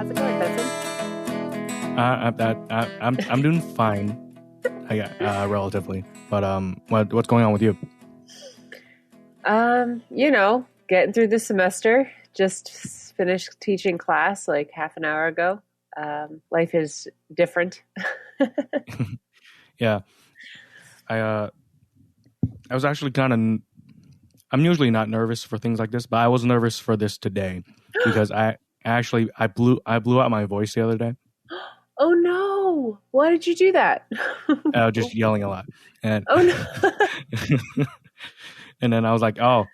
How's it going, Benson? I'm doing fine, relatively. But what's going on with you? Getting through the semester. Just finished teaching class like half an hour ago. Life is different. Yeah, I was actually I'm usually not nervous for things like this, but I was nervous for this today because I blew out my voice the other day. Oh no! Why did you do that? Just yelling a lot, and oh no! and then I was like, oh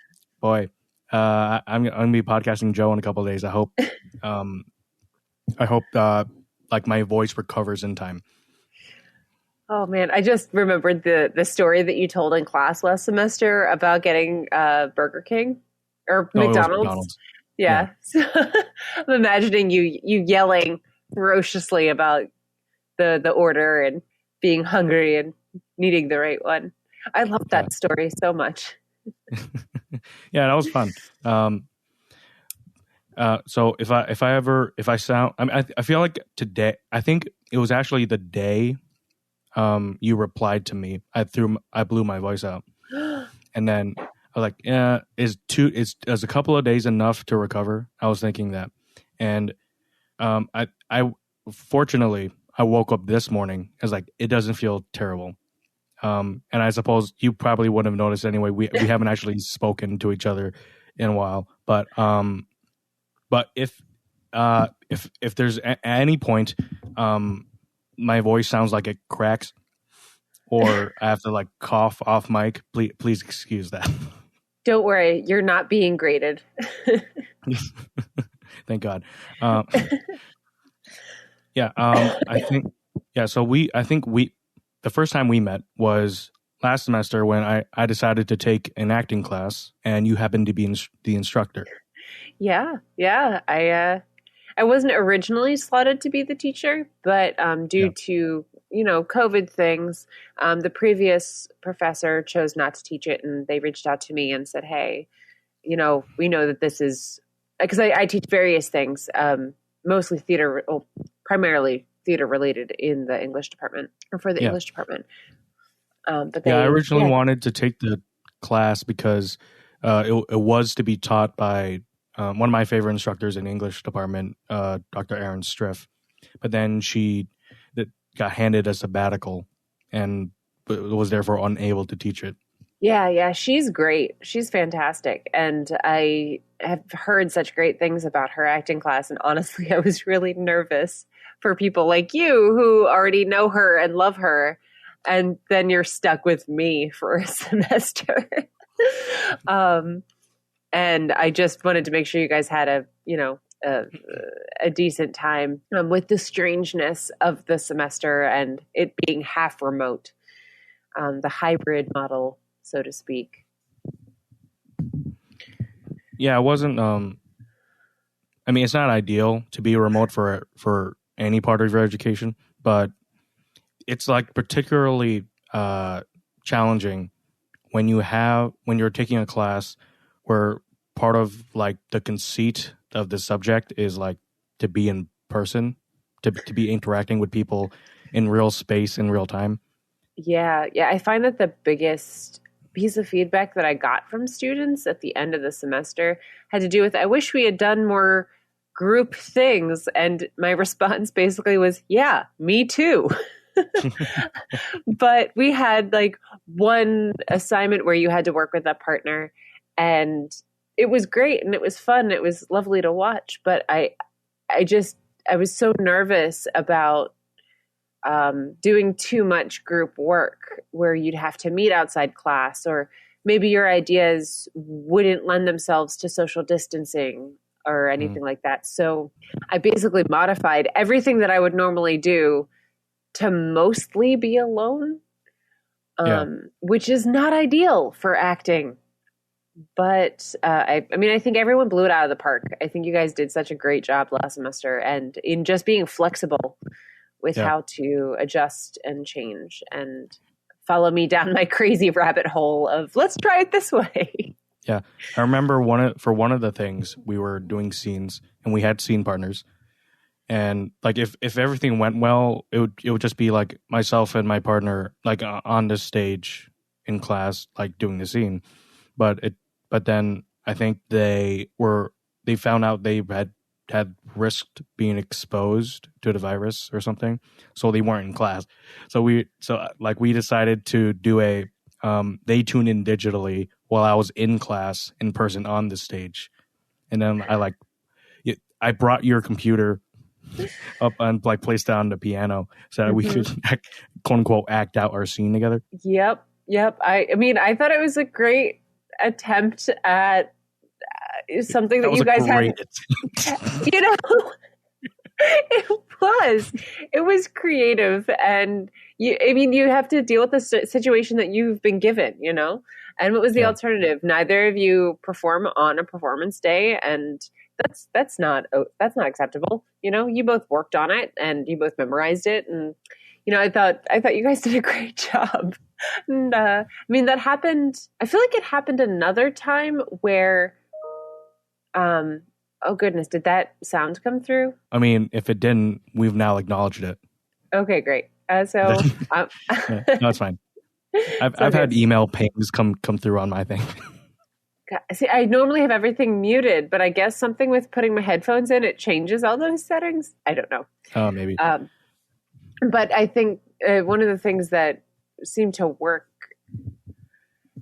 boy, I'm gonna be podcasting Joe in a couple of days. I hope like my voice recovers in time. Oh man, I just remembered the story that you told in class last semester about getting Burger King or McDonald's. Yeah. So, I'm imagining you yelling ferociously about the order and being hungry and needing the right one. I love that story so much. Yeah, that was fun. So if I sound, I feel like today, I think it was actually the day you replied to me. I blew my voice out, and then I was like, "Yeah, is a couple of days enough to recover?" I was thinking that, and I fortunately I woke up this morning. I was like, it doesn't feel terrible, and I suppose you probably wouldn't have noticed anyway. We haven't actually spoken to each other in a while, but if there's at any point my voice sounds like it cracks or I have to like cough off mic, please excuse that. Don't worry, you're not being graded. Thank God. I think the first time we met was last semester when I decided to take an acting class and you happened to be the instructor. Yeah. I wasn't originally slotted to be the teacher, but due to, COVID things, the previous professor chose not to teach it, and they reached out to me and said, hey, we know that this is, because I teach various things, mostly theater, primarily theater related in the English department, or for the English department. But I originally wanted to take the class because it was to be taught by one of my favorite instructors in English department, Dr. Erin Striff, but then she got handed a sabbatical and was therefore unable to teach it. Yeah, she's great. She's fantastic. And I have heard such great things about her acting class. And honestly, I was really nervous for people like you who already know her and love her. And then you're stuck with me for a semester. And I just wanted to make sure you guys had a decent time with the strangeness of the semester and it being half remote, the hybrid model, so to speak. Yeah, it wasn't. It's not ideal to be remote for any part of your education, but it's like particularly challenging when you're taking a class where part of like the conceit of the subject is like to be in person, to be interacting with people in real space in real time. Yeah. I find that the biggest piece of feedback that I got from students at the end of the semester had to do with, I wish we had done more group things. And my response basically was, yeah, me too. But we had like one assignment where you had to work with a partner, and it was great and it was fun. It was lovely to watch, but I was so nervous about doing too much group work where you'd have to meet outside class, or maybe your ideas wouldn't lend themselves to social distancing or anything like that. So I basically modified everything that I would normally do to mostly be alone, which is not ideal for acting. But I think everyone blew it out of the park. I think you guys did such a great job last semester, and in just being flexible with how to adjust and change and follow me down my crazy rabbit hole of let's try it this way. Yeah, I remember one of the things we were doing scenes and we had scene partners, And like if everything went well, it would just be like myself and my partner like on the stage in class, like doing the scene. But then I think they found out they had risked being exposed to the virus or something, so they weren't in class. So we decided to do they tuned in digitally while I was in class in person on the stage, and then I brought your computer up and like placed down the piano so that we could quote unquote act out our scene together. Yep. I mean, I thought it was a great attempt at something that you guys had. You know, it was creative, and you have to deal with the situation that you've been given, you know. And what was the alternative? Neither of you perform on a performance day, and that's not acceptable. You know, you both worked on it and you both memorized it, and you know, I thought you guys did a great job. And I mean, that happened. I feel like it happened another time where, oh goodness, did that sound come through? I mean, if it didn't, we've now acknowledged it. Okay, great. No, it's fine. I've had email pings come through on my thing. See, I normally have everything muted, but I guess something with putting my headphones in, it changes all those settings. I don't know. Oh, maybe. But I think one of the things that seemed to work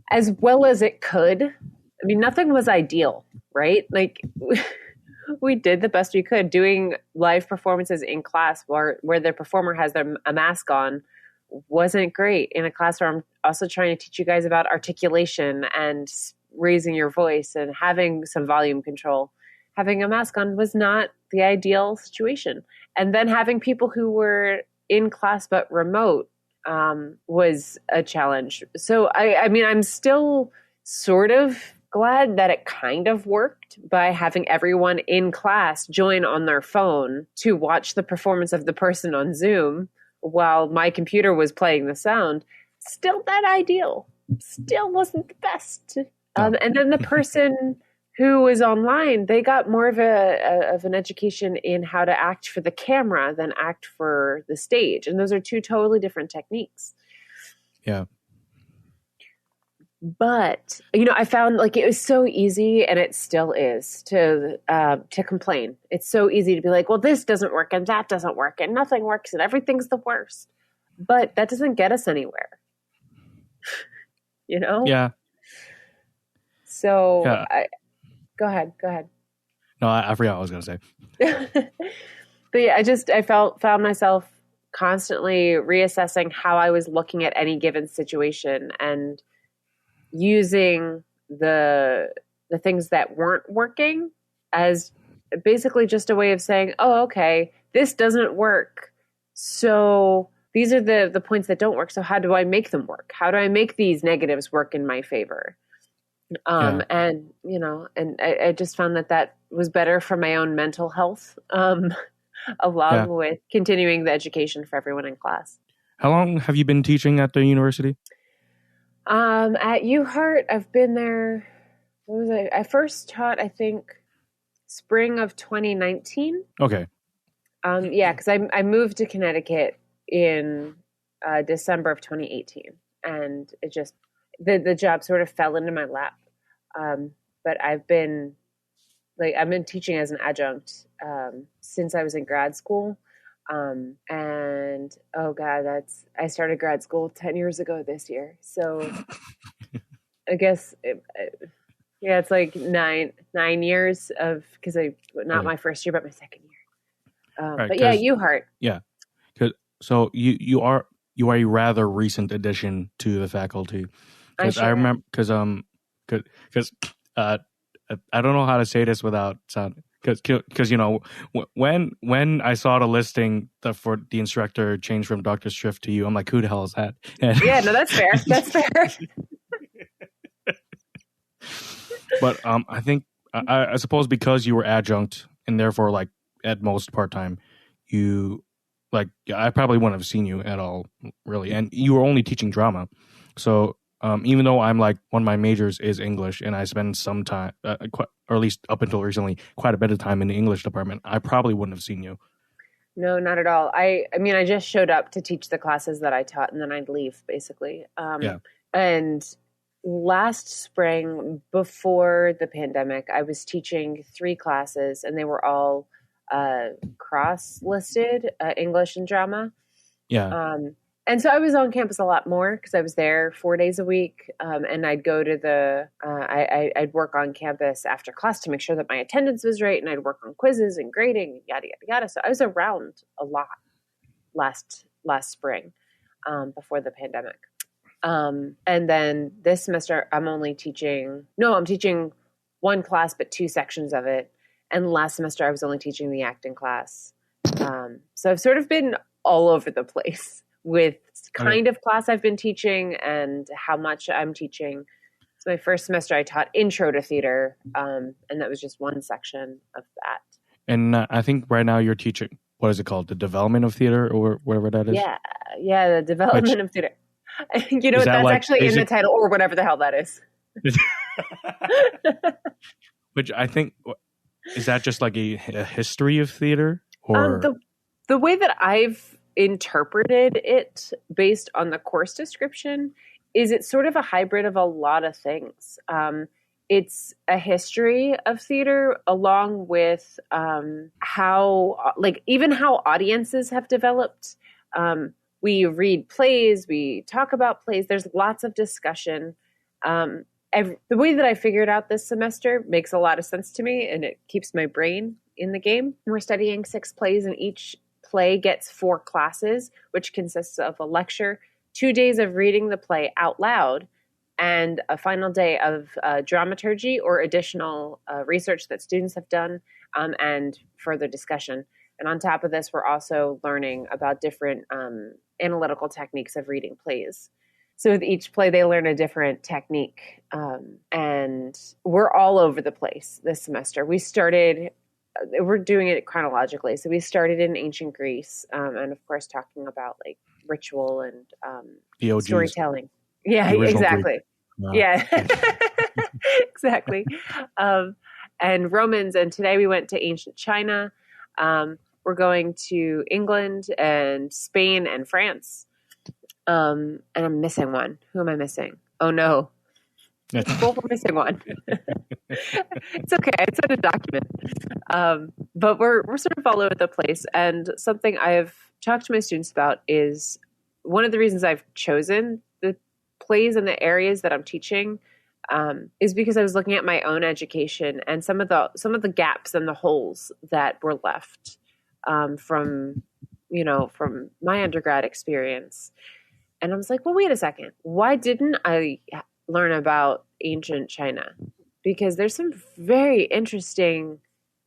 as well as it could, I mean, nothing was ideal, right? Like we did the best we could. Doing live performances in class where the performer has a mask on wasn't great. In a class where I'm also trying to teach you guys about articulation and raising your voice and having some volume control, having a mask on was not the ideal situation. And then having people who were in class but remote was a challenge. So I mean, I'm still sort of glad that it kind of worked by having everyone in class join on their phone to watch the performance of the person on Zoom while my computer was playing the sound. Still not ideal. Still wasn't the best. And then the person who was online, they got more of an education in how to act for the camera than act for the stage. And those are two totally different techniques. Yeah. But, you know, I found like it was so easy, and it still is, to complain. It's so easy to be like, well, this doesn't work and that doesn't work and nothing works and everything's the worst. But that doesn't get us anywhere. You know? Yeah. So go ahead. No, I forgot what I was going to say. But yeah, I found myself constantly reassessing how I was looking at any given situation and using the things that weren't working as basically just a way of saying, oh, okay, this doesn't work. So these are the points that don't work. So how do I make them work? How do I make these negatives work in my favor? And, you know, and I just found that was better for my own mental health, along with continuing the education for everyone in class. How long have you been teaching at the university? At UHart, I've been there. What was I first taught, I think, spring of 2019. Okay. Yeah, because I moved to Connecticut in December of 2018, and it just the job sort of fell into my lap. But I've been teaching as an adjunct since I was in grad school. And oh God, I started grad school 10 years ago this year. So I guess it's like nine years of, cause my first year, but my second year. Right, but yeah, UHart. Yeah. So you are a rather recent addition to the faculty. Cause I remember, cause I don't know how to say this without sound. Because you know, when I saw the listing for the instructor changed from Dr. Strift to you, I'm like, who the hell is that? Yeah, no, that's fair. That's fair. But I think I suppose because you were adjunct and therefore like at most part time, I probably wouldn't have seen you at all really, and you were only teaching drama, so. Even though I'm like one of my majors is English, and I spend some time, or at least up until recently, quite a bit of time in the English department, I probably wouldn't have seen you. No, not at all. I mean, I just showed up to teach the classes that I taught, and then I'd leave, basically. Yeah. And last spring, before the pandemic, I was teaching 3 classes, and they were all cross-listed, English and drama. Yeah. And so I was on campus a lot more because I was there 4 days a week. And I'd go to I'd work on campus after class to make sure that my attendance was right. And I'd work on quizzes and grading and yada, yada, yada. So I was around a lot last spring, before the pandemic. And then this semester I'm teaching 1 class, but 2 sections of it. And last semester I was only teaching the acting class. So I've sort of been all over the place with kind of class I've been teaching and how much I'm teaching. So my first semester I taught intro to theater, and that was just 1 section of that. And I think right now you're teaching, what is it called? The development of theater or whatever that is? Yeah, the development of theater. You know what? That's actually in the title or whatever the hell that is. Which I think, is that just like a history of theater? Or the way that I've interpreted it based on the course description is it's sort of a hybrid of a lot of things. It's a history of theater along with how audiences have developed. We read plays, we talk about plays. There's lots of discussion. The way that I figured out this semester makes a lot of sense to me, and it keeps my brain in the game. We're studying 6 plays, and each play gets 4 classes, which consists of a lecture, 2 days of reading the play out loud, and a final day of dramaturgy or additional research that students have done, and further discussion. And on top of this, we're also learning about different analytical techniques of reading plays. So with each play, they learn a different technique. And we're all over the place this semester. We're doing it chronologically. So we started in ancient Greece, and of course talking about like ritual and storytelling. Yeah, exactly. Wow. Yeah, exactly. And Romans. And today we went to ancient China. We're going to England and Spain and France. And I'm missing one. Who am I missing? Oh no. We're missing one. It's okay. It's in a document. But we're sort of all over the place. And something I've talked to my students about is one of the reasons I've chosen the plays and the areas that I'm teaching is because I was looking at my own education and some of the gaps and the holes that were left from my undergrad experience. And I was like, well, wait a second. Why didn't I learn about ancient China? Because there's some very interesting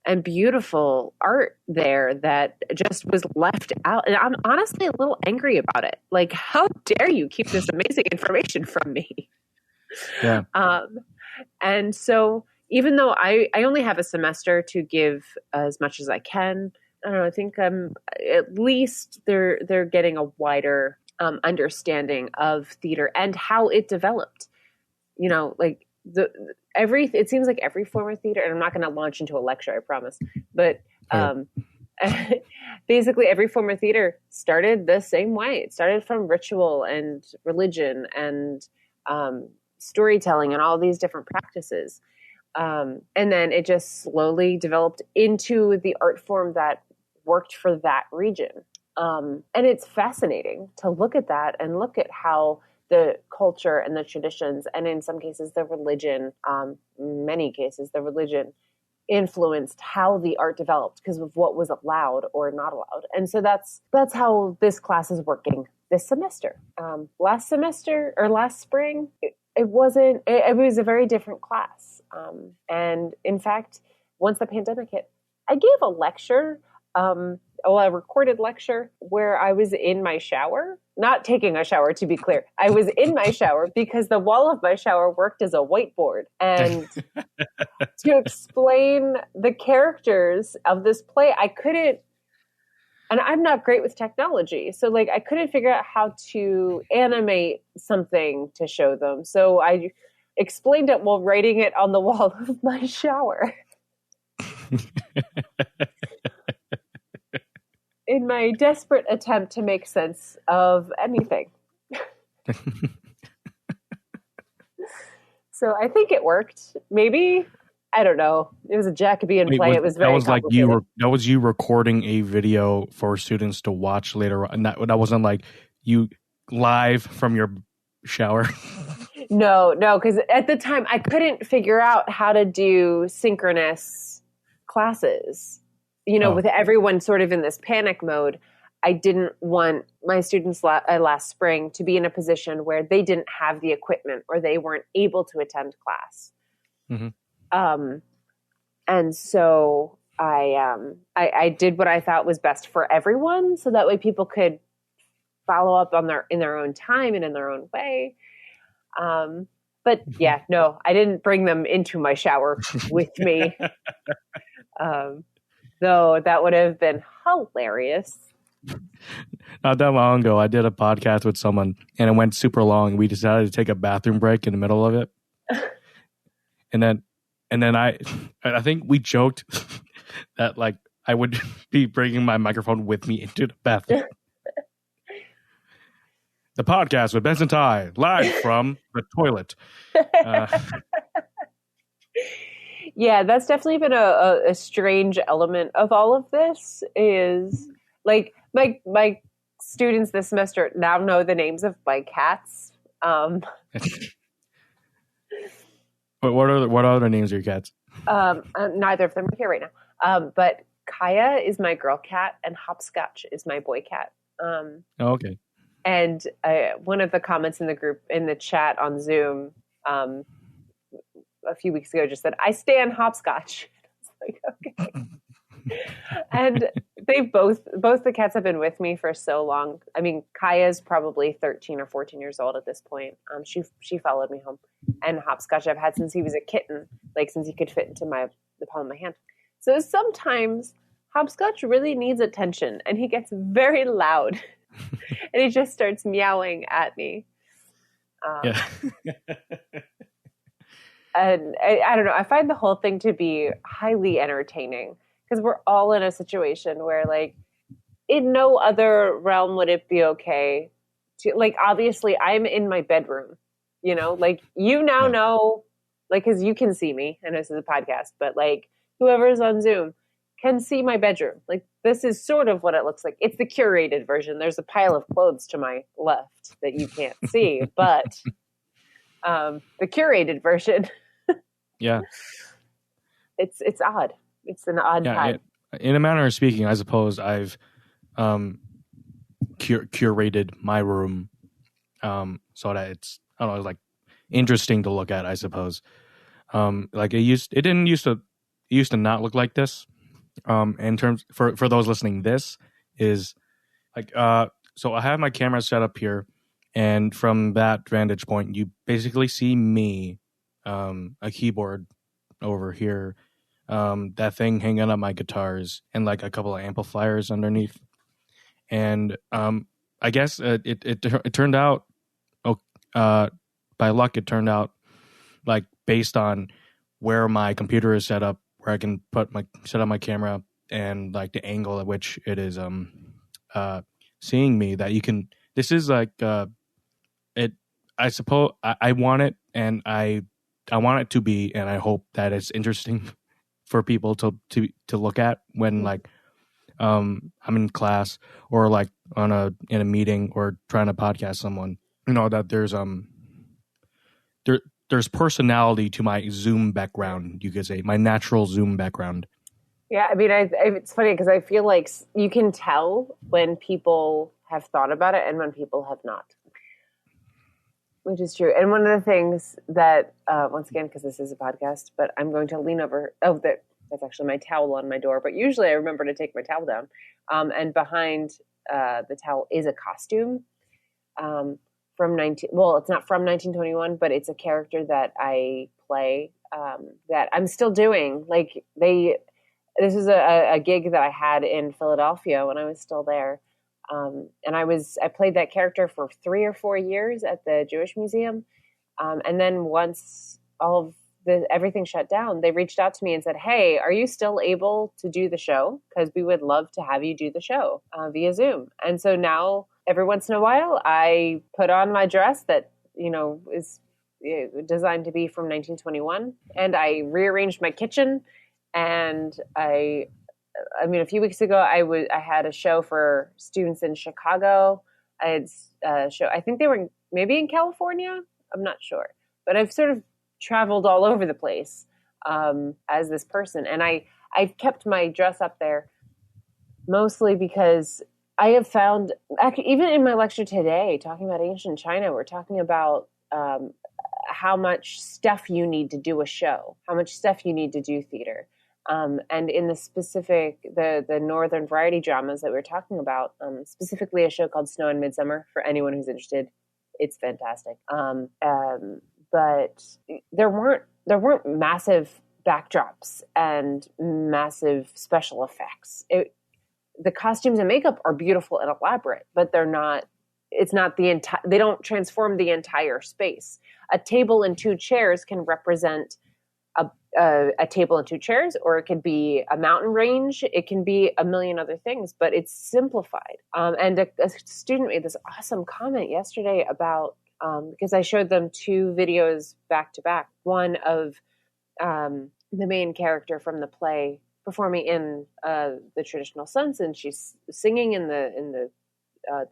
and beautiful art there that just was left out. And I'm honestly a little angry about it. Like, how dare you keep this amazing information from me? Yeah. And so even though I only have a semester to give as much as I can, I don't know, I think at least they're getting a wider understanding of theater and how it developed. You know, like it seems like every form of theater, and I'm not going to launch into a lecture, I promise, but basically every form of theater started the same way. It started from ritual and religion and storytelling and all these different practices. And then it just slowly developed into the art form that worked for that region. And it's fascinating to look at that and look at how the culture and the traditions, and in some cases the religion, many cases the religion influenced how the art developed because of what was allowed or not allowed. And so that's how this class is working this semester. Last spring, it was a very different class. And in fact, once the pandemic hit, I gave a lecture, a recorded lecture where I was in my shower, not taking a shower, to be clear. I was in my shower because the wall of my shower worked as a whiteboard. And to explain the characters of this play, I couldn't, and I'm not great with technology. So like I couldn't figure out how to animate something to show them. So I explained it while writing it on the wall of my shower. in my desperate attempt to make sense of anything. So I think it worked. Maybe. I don't know. It was a Jacobean play. It was very complicated. That was you recording a video for students to watch later on. And that wasn't like you live from your shower. No, because at the time I couldn't figure out how to do synchronous classes. With everyone sort of in this panic mode, I didn't want my students last spring to be in a position where they didn't have the equipment or they weren't able to attend class. Mm-hmm. And so I did what I thought was best for everyone, so that way people could follow up in their own time and in their own way. But yeah, no, I didn't bring them into my shower with me. Though that would have been hilarious. Not that long ago, I did a podcast with someone and it went super long. We decided to take a bathroom break in the middle of it. And then I think we joked that like I would be bringing my microphone with me into the bathroom. The podcast with Benson live from the toilet. Yeah, that's definitely been a strange element of all of this. Is like my students this semester now know the names of my cats. But what are the names of your cats? Neither of them are here right now. But Kaya is my girl cat, and Hopscotch is my boy cat. Okay. And one of the comments in the group, in the chat on Zoom, a few weeks ago just said, "I stan Hopscotch." I was like, okay. And they've both the cats have been with me for so long. I mean, Kaya's probably 13 or 14 years old at this point. She followed me home. And Hopscotch I've had since he was a kitten, like since he could fit into the palm of my hand. So sometimes Hopscotch really needs attention, and he gets very loud. And he just starts meowing at me. Yeah. And I don't know. I find the whole thing to be highly entertaining because we're all in a situation where, like, in no other realm would it be okay to, like, obviously I'm in my bedroom, like you now know, like, because you can see me. I know this is a podcast, but like whoever's on Zoom can see my bedroom. Like, this is sort of what it looks like. It's the curated version. There's a pile of clothes to my left that you can't see, but the curated version. Yeah. It's odd. It's an odd time. In a manner of speaking, I suppose I've curated my room so that it's, I don't know, like interesting to look at, I suppose. Like it used to not look like this. In terms for those listening, this is like so I have my camera set up here, and from that vantage point you basically see me, a keyboard over here, that thing hanging up my guitars, and like a couple of amplifiers underneath. And I guess it turned out, by luck, it turned out like based on where my computer is set up, where I can set up my camera and like the angle at which it is seeing me, that you can, this is like it, I suppose I want it, and I want it to be, and I hope that it's interesting for people to look at when like I'm in class or like in a meeting or trying to podcast someone, that there's personality to my Zoom background, you could say, my natural Zoom background. Yeah, I mean, it's funny because I feel like you can tell when people have thought about it and when people have not, which is true. And one of the things that, once again, because this is a podcast, but I'm going to lean over. Oh, that's actually my towel on my door. But usually I remember to take my towel down. And behind the towel is a costume it's not from 1921, but it's a character that I play that I'm still doing. Like this is a gig that I had in Philadelphia when I was still there. And I played that character for 3 or 4 years at the Jewish Museum. And then once all of everything shut down, they reached out to me and said, "Hey, are you still able to do the show? Because we would love to have you do the show via Zoom." And so now every once in a while, I put on my dress that, is designed to be from 1921, and I rearranged my kitchen. And I mean, a few weeks ago, I had a show for students in Chicago. I had a show. I think they were maybe in California. I'm not sure, but I've sort of traveled all over the place as this person, and I've kept my dress up there mostly because I have found, even in my lecture today, talking about ancient China, we're talking about how much stuff you need to do a show, how much stuff you need to do theater. And in the specific, the Northern variety dramas that we were talking about, specifically a show called Snow in Midsummer, for anyone who's interested, it's fantastic. But there weren't massive backdrops and massive special effects. The costumes and makeup are beautiful and elaborate, but they're not. It's not the entire. They don't transform the entire space. A table and two chairs can represent a table and two chairs, or it could be a mountain range. It can be a million other things, but it's simplified. And a student made this awesome comment yesterday about, because I showed them two videos back to back, one of the main character from the play performing in the traditional sense, and she's singing in the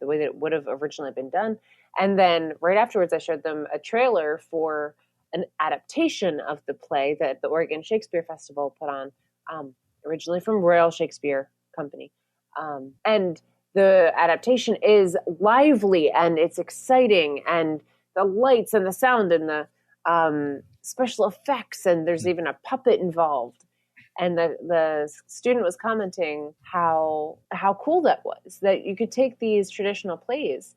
way that it would have originally been done. And then right afterwards, I showed them a trailer for an adaptation of the play that the Oregon Shakespeare Festival put on, originally from Royal Shakespeare Company. And the adaptation is lively and it's exciting, and the lights and the sound and the special effects, and there's even a puppet involved. And the student was commenting how cool that was, that you could take these traditional plays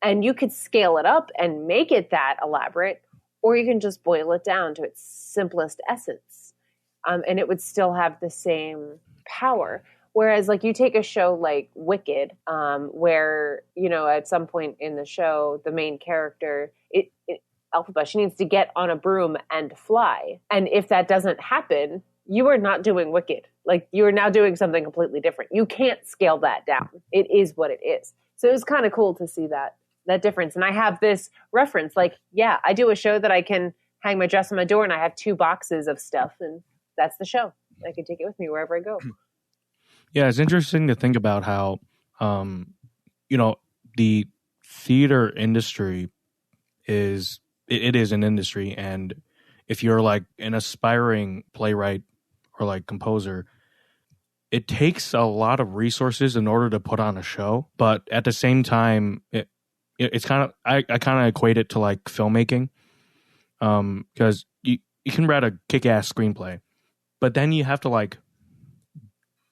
and you could scale it up and make it that elaborate, or you can just boil it down to its simplest essence. And it would still have the same power. Whereas like you take a show like Wicked, where, at some point in the show, the main character, Elphaba, she needs to get on a broom and fly. And if that doesn't happen, you are not doing Wicked. Like, you are now doing something completely different. You can't scale that down. It is what it is. So it was kind of cool to see that difference. And I have this reference, like, yeah, I do a show that I can hang my dress on my door and I have 2 boxes of stuff, and that's the show. I can take it with me wherever I go. Yeah, it's interesting to think about how, the theater industry is an industry, and if you're like an aspiring playwright or like composer, it takes a lot of resources in order to put on a show. But at the same time, it's kind of, I kind of equate it to like filmmaking, because you can write a kick-ass screenplay, but then you have to like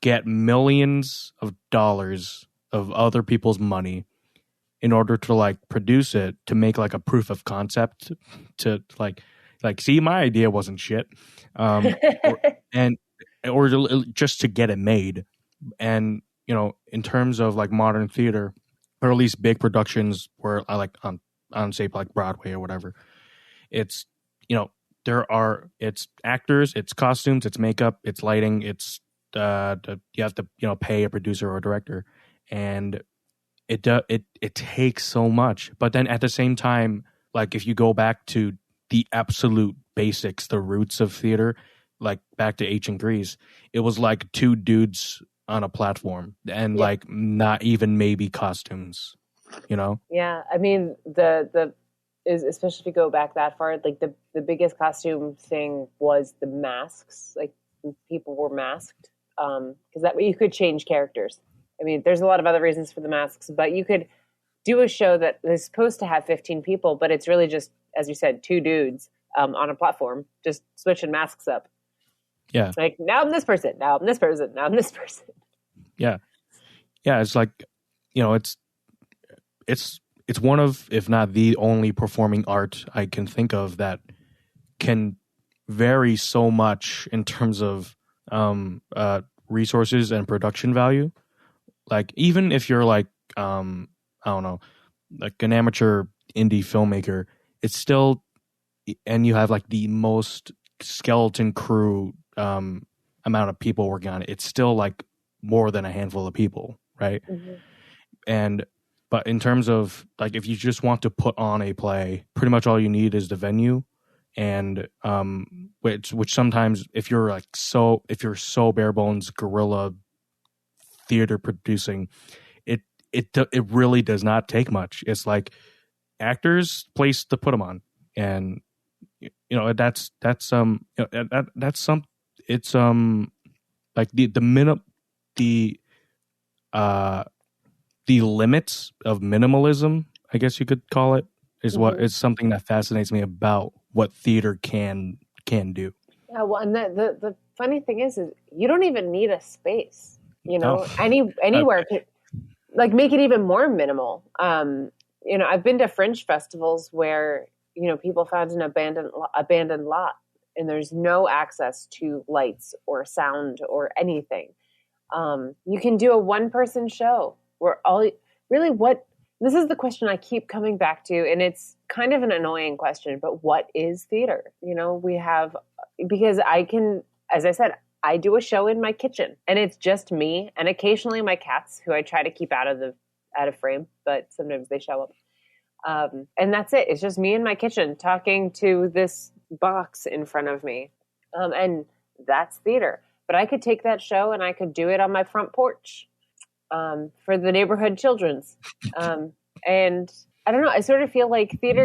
get millions of dollars of other people's money in order to like produce it, to make like a proof of concept, to like see, my idea wasn't shit, or just to get it made. And in terms of like modern theater, or at least big productions where I like on say like Broadway or whatever, it's it's actors, it's costumes, it's makeup, it's lighting, it's you have to pay a producer or a director, and it takes so much. But then at the same time, like if you go back to the absolute basics, the roots of theater, like back to ancient Greece, it was like 2 dudes on a platform, and like not even maybe costumes, Yeah, I mean the is, especially if you go back that far, like the biggest costume thing was the masks. Like, people were masked, because that way you could change characters. I mean, there's a lot of other reasons for the masks, but you could do a show that is supposed to have 15 people, but it's really just, as you said, 2 dudes on a platform, just switching masks up. Yeah. Like, now I'm this person, now I'm this person, now I'm this person. Yeah. Yeah, it's like, it's one of, if not the only performing art I can think of that can vary so much in terms of resources and production value. Like, even if you're like, I don't know, like an amateur indie filmmaker, it's still, and you have like the most skeleton crew amount of people working on it, it's still like more than a handful of people, right? But in terms of like, if you just want to put on a play, pretty much all you need is the venue, and which sometimes if you're so bare bones guerrilla theater producing, it really does not take much. It's like actors, place to put them on, and that's it's like the limits of minimalism, I guess you could call it, is what is something that fascinates me about what theater can do. Yeah, well, and the funny thing is you don't even need a space, anywhere to like make it even more minimal. I've been to fringe festivals where people found an abandoned lot, and there's no access to lights or sound or anything. You can do a one-person show where this is the question I keep coming back to, and it's kind of an annoying question, but what is theater? Because as I said, I do a show in my kitchen, and it's just me and occasionally my cats, who I try to keep out of frame, but sometimes they show up. And that's it. It's just me in my kitchen talking to this box in front of me. And that's theater. But I could take that show and I could do it on my front porch for the neighborhood children's. And I don't know, I sort of feel like theater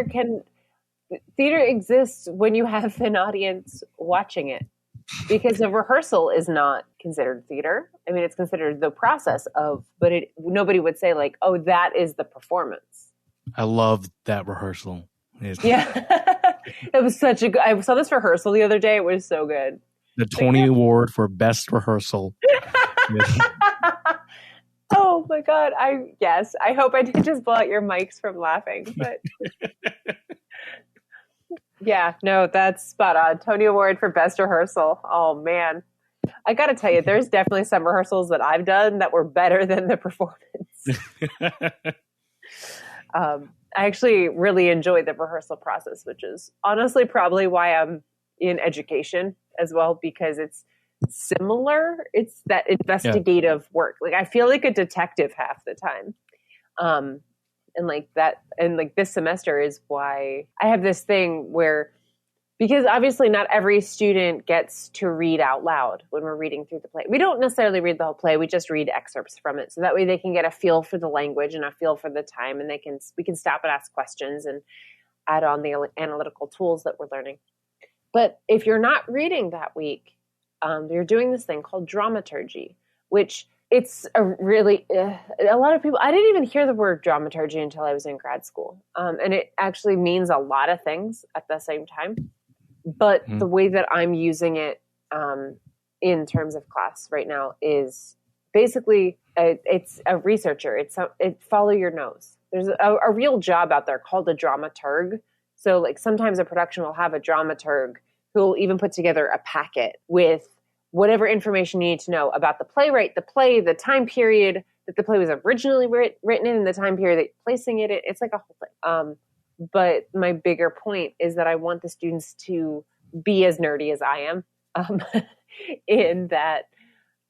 exists when you have an audience watching it, because a rehearsal is not considered theater. I mean, it's considered the process of, but nobody would say like, oh, that is the performance. I love that rehearsal. Yeah. It was such a good, I saw this rehearsal the other day. It was so good. The Tony Award for Best Rehearsal. Oh my God. I hope I didn't just blow out your mics from laughing, but yeah, no, that's spot on. Tony Award for Best Rehearsal. Oh man. I got to tell you, there's definitely some rehearsals that I've done that were better than the performance. I actually really enjoy the rehearsal process, which is honestly probably why I'm in education as well, because it's similar. It's that investigative work. Like I feel like a detective half the time. And like that, and like this semester is why I have this thing where, because obviously not every student gets to read out loud when we're reading through the play. We don't necessarily read the whole play. We just read excerpts from it. So that way they can get a feel for the language and a feel for the time, and we can stop and ask questions and add on the analytical tools that we're learning. But if you're not reading that week, you're doing this thing called dramaturgy, which it's a lot of people, I didn't even hear the word dramaturgy until I was in grad school. And it actually means a lot of things at the same time. But the way that I'm using it in terms of class right now is basically it's a researcher. It's follow your nose. There's a real job out there called a dramaturg. So like sometimes a production will have a dramaturg who will even put together a packet with whatever information you need to know about the playwright, the play, the time period that the play was originally written in, and the time period that you're placing it in. It's like a whole thing. But my bigger point is that I want the students to be as nerdy as I am, in that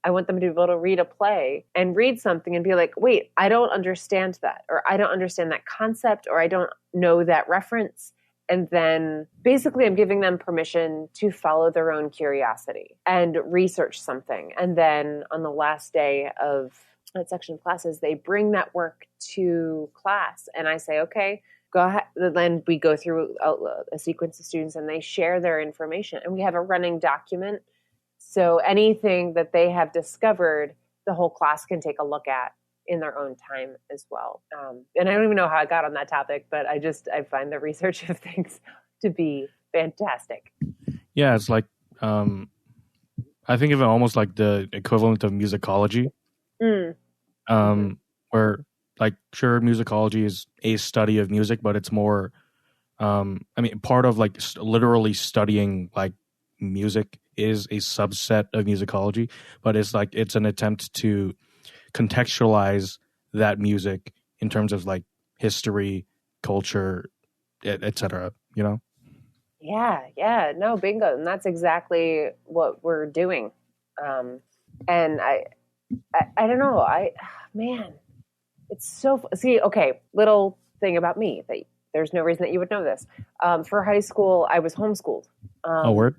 I want them to be able to read a play and read something and be like, wait, I don't understand that, or I don't understand that concept, or I don't know that reference. And then basically I'm giving them permission to follow their own curiosity and research something. And then on the last day of that section of classes, they bring that work to class. And I say, okay, go ahead. Then we go through a sequence of students and they share their information. And we have a running document. So anything that they have discovered, the whole class can take a look at in their own time as well. And I don't even know how I got on that topic, but I find the research of things to be fantastic. Yeah, it's like, I think of it almost like the equivalent of musicology, where like, sure, musicology is a study of music, but it's more, part of like literally studying like music is a subset of musicology, but it's an attempt to contextualize that music in terms of like history, culture, etc. Yeah, no, bingo. And that's exactly what we're doing. And I don't know. Man, it's so, see, okay, little thing about me that there's no reason that you would know this. For high school, I was homeschooled. Oh, word?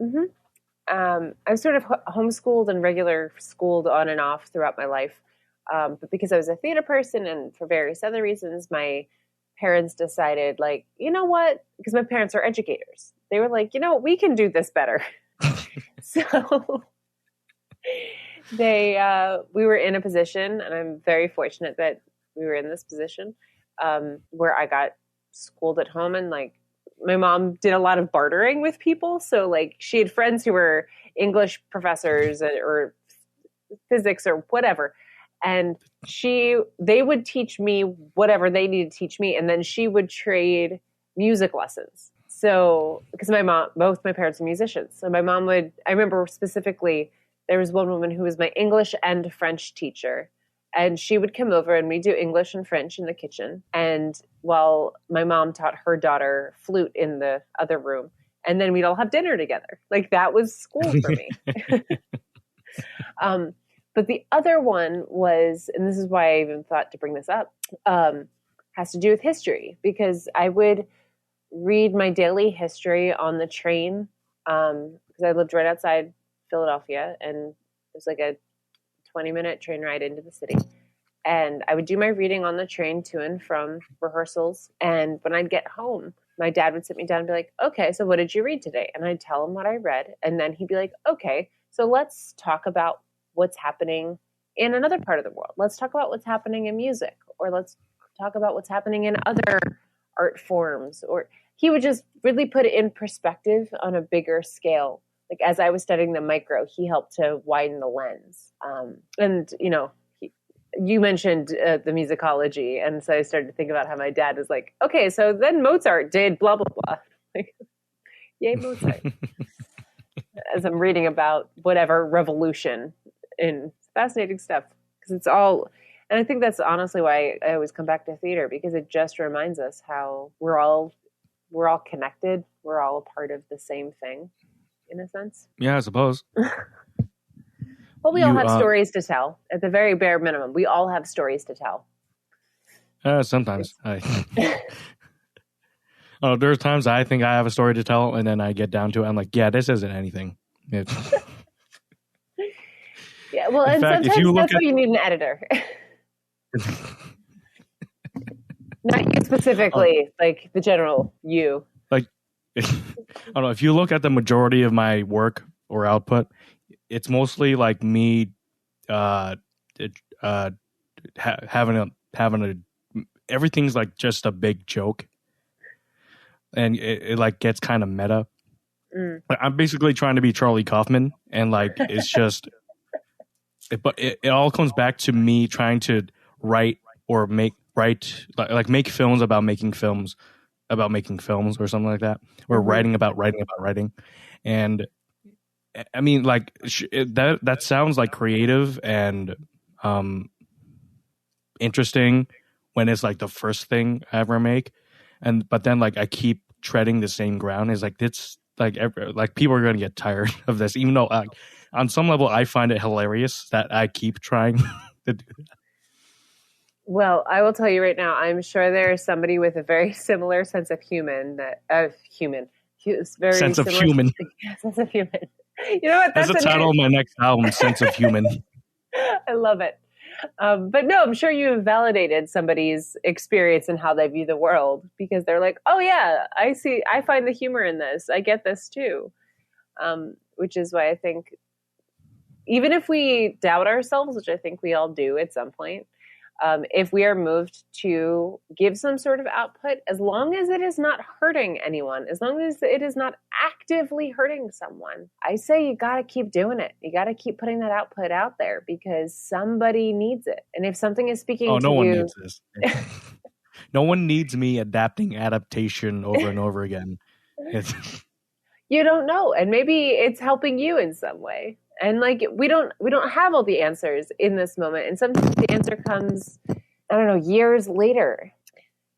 Mm-hmm. I was sort of homeschooled and regular schooled on and off throughout my life. But because I was a theater person and for various other reasons, my parents decided, like, you know what? Because my parents are educators. They were like, you know, we can do this better. So we were in a position, and I'm very fortunate that we were in this position, where I got schooled at home, and like my mom did a lot of bartering with people. So like she had friends who were English professors or physics or whatever. And they would teach me whatever they needed to teach me. And then she would trade music lessons. So, because both my parents are musicians. So my mom I remember specifically, there was one woman who was my English and French teacher. And she would come over and we'd do English and French in the kitchen. And while my mom taught her daughter flute in the other room. And then we'd all have dinner together. Like that was school for me. But the other one was, and this is why I even thought to bring this up, has to do with history, because I would read my daily history on the train, because I lived right outside Philadelphia, and it was like a 20-minute train ride into the city. And I would do my reading on the train to and from rehearsals. And when I'd get home, my dad would sit me down and be like, okay, so what did you read today? And I'd tell him what I read. And then he'd be like, okay, so let's talk about what's happening in another part of the world. Let's talk about what's happening in music, or let's talk about what's happening in other art forms. Or he would just really put it in perspective on a bigger scale. Like as I was studying the micro, he helped to widen the lens. And, you know, you mentioned the musicology. And so I started to think about how my dad was like, okay, so then Mozart did blah, blah, blah. Like, yay, Mozart. As I'm reading about whatever revolution, and fascinating stuff, because it's all, and I think that's honestly why I always come back to theater, because it just reminds us how we're all connected. We're all a part of the same thing, in a sense. Yeah, I suppose. Well, we all have stories to tell. At the very bare minimum, we all have stories to tell. Sometimes. There's times I think I have a story to tell, and then I get down to it. I'm like, yeah, this isn't anything. Yeah, well, and fact, sometimes that's why you need an editor. Not you specifically, like the general you. Like, I don't know, if you look at the majority of my work or output, it's mostly like me having a everything's like just a big joke, and it like gets kind of meta. I'm basically trying to be Charlie Kaufman, and like it's just, but it all comes back to me trying to write make films about making films or something like that, or writing about writing. And I mean, like that sounds like creative and interesting when it's like the first thing I ever make, but then like I keep treading the same ground. Is like it's like people are going to get tired of this, even though on some level I find it hilarious that I keep trying to do that. Well, I will tell you right now, I'm sure there is somebody with a very similar sense of human. Sense of human. You know what? That's the title of my next album, Sense of Human. I love it. But no, I'm sure you have validated somebody's experience and how they view the world, because they're like, oh yeah, I find the humor in this. I get this too. Which is why I think even if we doubt ourselves, which I think we all do at some point, if we are moved to give some sort of output, as long as it is not hurting anyone, as long as it is not actively hurting someone, I say you got to keep doing it. You got to keep putting that output out there, because somebody needs it. And if something is speaking to you... no one needs this. No one needs me adaptation over and over again. You don't know. And maybe it's helping you in some way. And like, we don't have all the answers in this moment. And sometimes the answer comes, I don't know, years later,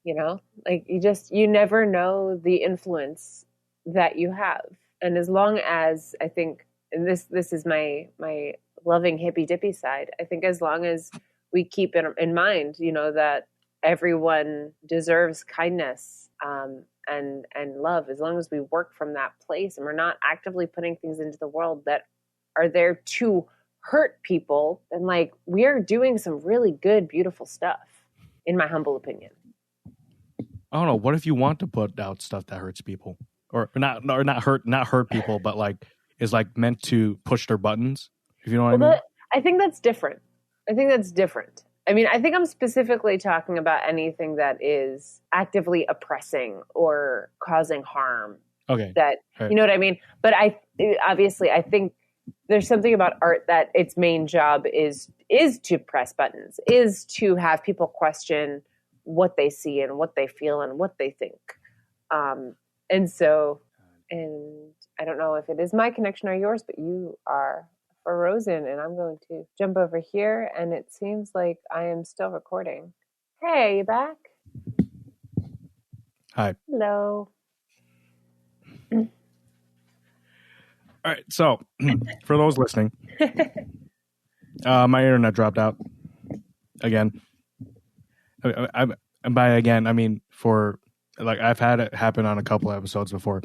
you know, like you never know the influence that you have. And as long as I think, and this is my loving hippy dippy side, I think as long as we keep in mind, that everyone deserves kindness and love, as long as we work from that place and we're not actively putting things into the world that are there to hurt people, then like we are doing some really good, beautiful stuff, in my humble opinion. I don't know. What if you want to put out stuff that hurts people, or not hurt people, but like is like meant to push their buttons? If you know what I mean. I think that's different. I mean, I think I'm specifically talking about anything that is actively oppressing or causing harm. Okay. That right. You know what I mean? But I think there's something about art that its main job is to press buttons, is to have people question what they see and what they feel and what they think. And I don't know if it is my connection or yours, but you are frozen, and I'm going to jump over here, and it seems like I am still recording. Hey, you back? Hi. Hello. All right, so for those listening, my internet dropped out again. And by again, I mean for like I've had it happen on a couple episodes before.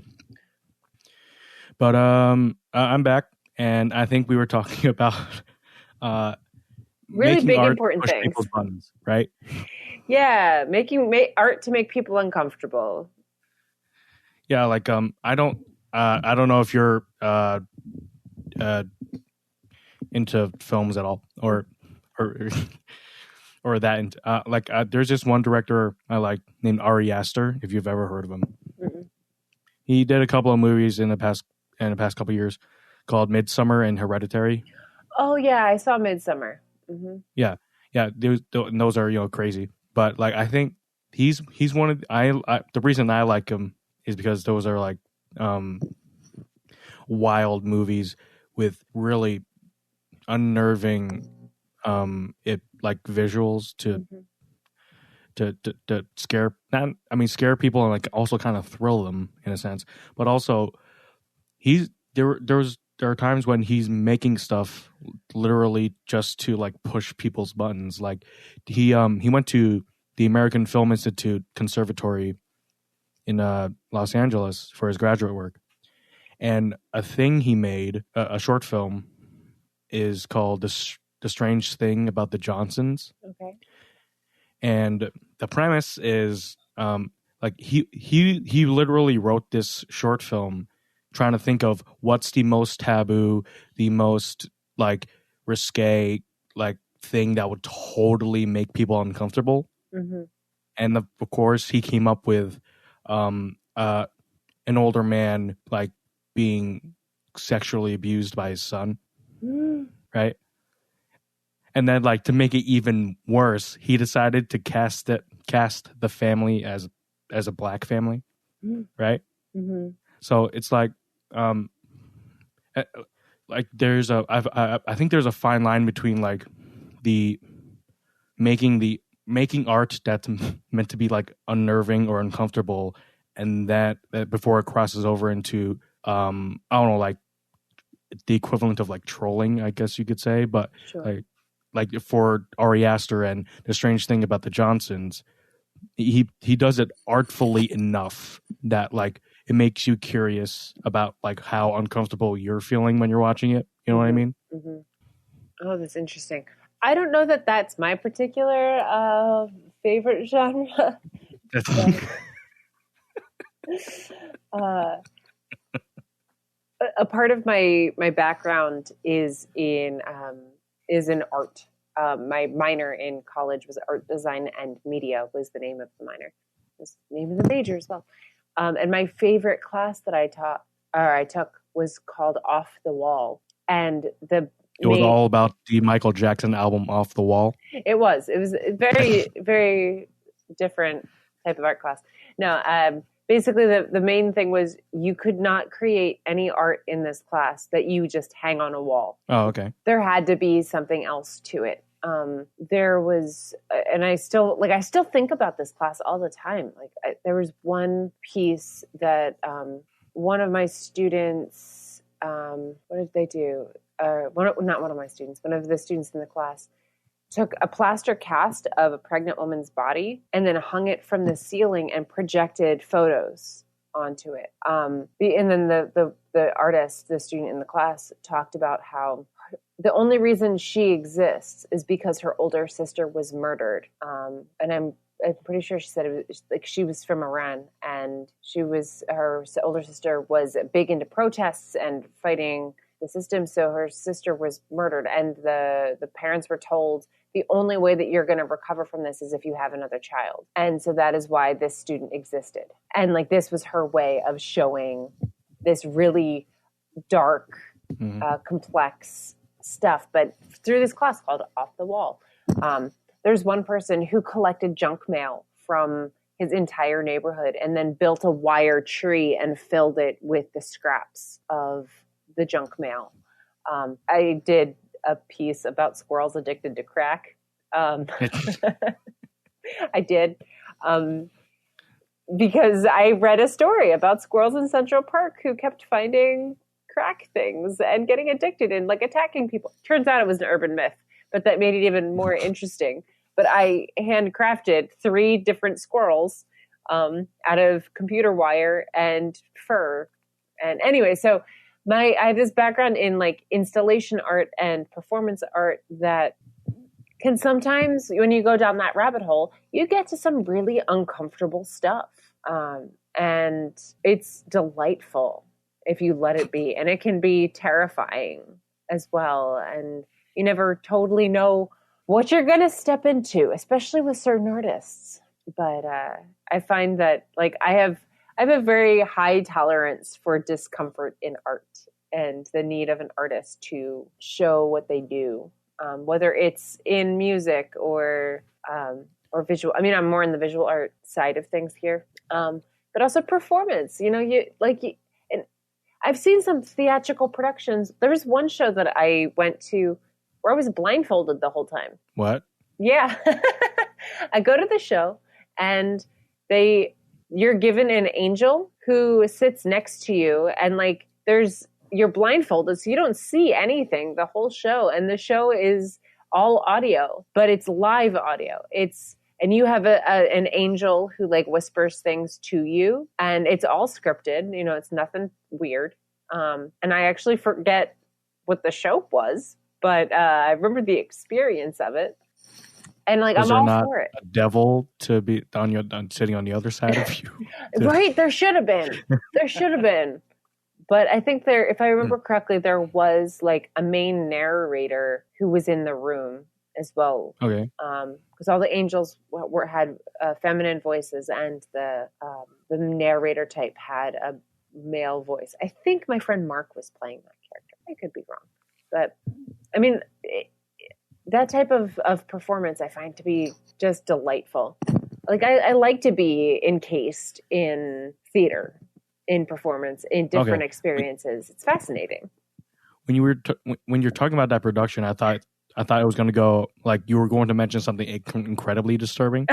But I'm back, and I think we were talking about really big important things. People's buttons, right? Yeah, making art to make people uncomfortable. Yeah, like I don't know if you're into films at all, or that. There's this one director I like named Ari Aster. If you've ever heard of him, mm-hmm. He did a couple of movies in the past couple of years called Midsummer and Hereditary. Oh yeah, I saw Midsummer. Mm-hmm. Yeah, those are crazy. But like I think he's one of the reason I like him is because those are like wild movies with really unnerving visuals to scare people and like also kind of thrill them in a sense, but also there are times when he's making stuff literally just to like push people's buttons. Like he went to the American Film Institute Conservatory in Los Angeles for his graduate work, and a thing he made, a short film, is called The Strange Thing About the Johnsons. Okay. And the premise is like he literally wrote this short film trying to think of what's the most taboo, the most like risque like thing that would totally make people uncomfortable. Mm-hmm. And of course he came up with an older man like being sexually abused by his son. Right? And then, like, to make it even worse, he decided to cast the family as a black family, right? Mm-hmm. So it's like there's I think there's a fine line between like the making art that's meant to be like unnerving or uncomfortable, and that before it crosses over into I don't know, like the equivalent of like trolling, I guess you could say, but sure. Like for Ari Aster and The Strange Thing About the Johnsons, he does it artfully enough that like it makes you curious about like how uncomfortable you're feeling when you're watching it. You know what I mean? Mm-hmm. Oh, that's interesting. I don't know that that's my particular favorite genre. A part of my background is in art. My minor in college was art design and media was the name of the minor. It was the name of the major as well. And my favorite class that I took was called Off the Wall. And it was all about the Michael Jackson album Off the Wall. It was a very, very different type of art class. No, basically the main thing was you could not create any art in this class that you just hang on a wall. Oh, okay. There had to be something else to it. There was, and I still think about this class all the time. Like there was one piece that one of my students, what did they do? Not one of my students, one of the students in the class took a plaster cast of a pregnant woman's body and then hung it from the ceiling and projected photos onto it. And then the artist, the student in the class, talked about how the only reason she exists is because her older sister was murdered. And I'm pretty sure she said it was like she was from Iran, and her older sister was big into protests and fighting the system. So her sister was murdered, and the parents were told the only way that you're going to recover from this is if you have another child. And so that is why this student existed. And like, this was her way of showing this really dark, complex stuff, but through this class called Off the Wall. There's one person who collected junk mail from his entire neighborhood and then built a wire tree and filled it with the scraps of the junk mail. I did a piece about squirrels addicted to crack. I did. Because I read a story about squirrels in Central Park who kept finding crack things and getting addicted and like attacking people. Turns out it was an urban myth, but that made it even more interesting. But I handcrafted 3 different squirrels out of computer wire and fur. And anyway, so I have this background in like installation art and performance art that can sometimes, when you go down that rabbit hole, you get to some really uncomfortable stuff. And it's delightful if you let it be. And it can be terrifying as well. And you never totally know what you're going to step into, especially with certain artists. But I find that like I have a very high tolerance for discomfort in art and the need of an artist to show what they do, whether it's in music or visual. I mean, I'm more in the visual art side of things here, but also performance. You know, and I've seen some theatrical productions. There was one show that I went to where I was blindfolded the whole time. What? Yeah, I go to the show and you're given an angel who sits next to you, and like you're blindfolded, so you don't see anything the whole show. And the show is all audio, but it's live audio. And you have an angel who like whispers things to you, and it's all scripted. You know, it's nothing weird. And I actually forget what the show was, but I remember the experience of it. And like, I'm all for it. A devil to be sitting on the other side of you, right? There should have been. But I think if I remember correctly, there was like a main narrator who was in the room as well. Okay. Because all the angels had feminine voices, and the narrator type had a male voice. I think my friend Mark was playing that character. I could be wrong, but I mean, that type of performance I find to be just delightful. Like I like to be encased in theater, in performance, in different experiences. It's fascinating. When you're talking about that production, I thought it was going to go like you were going to mention something incredibly disturbing.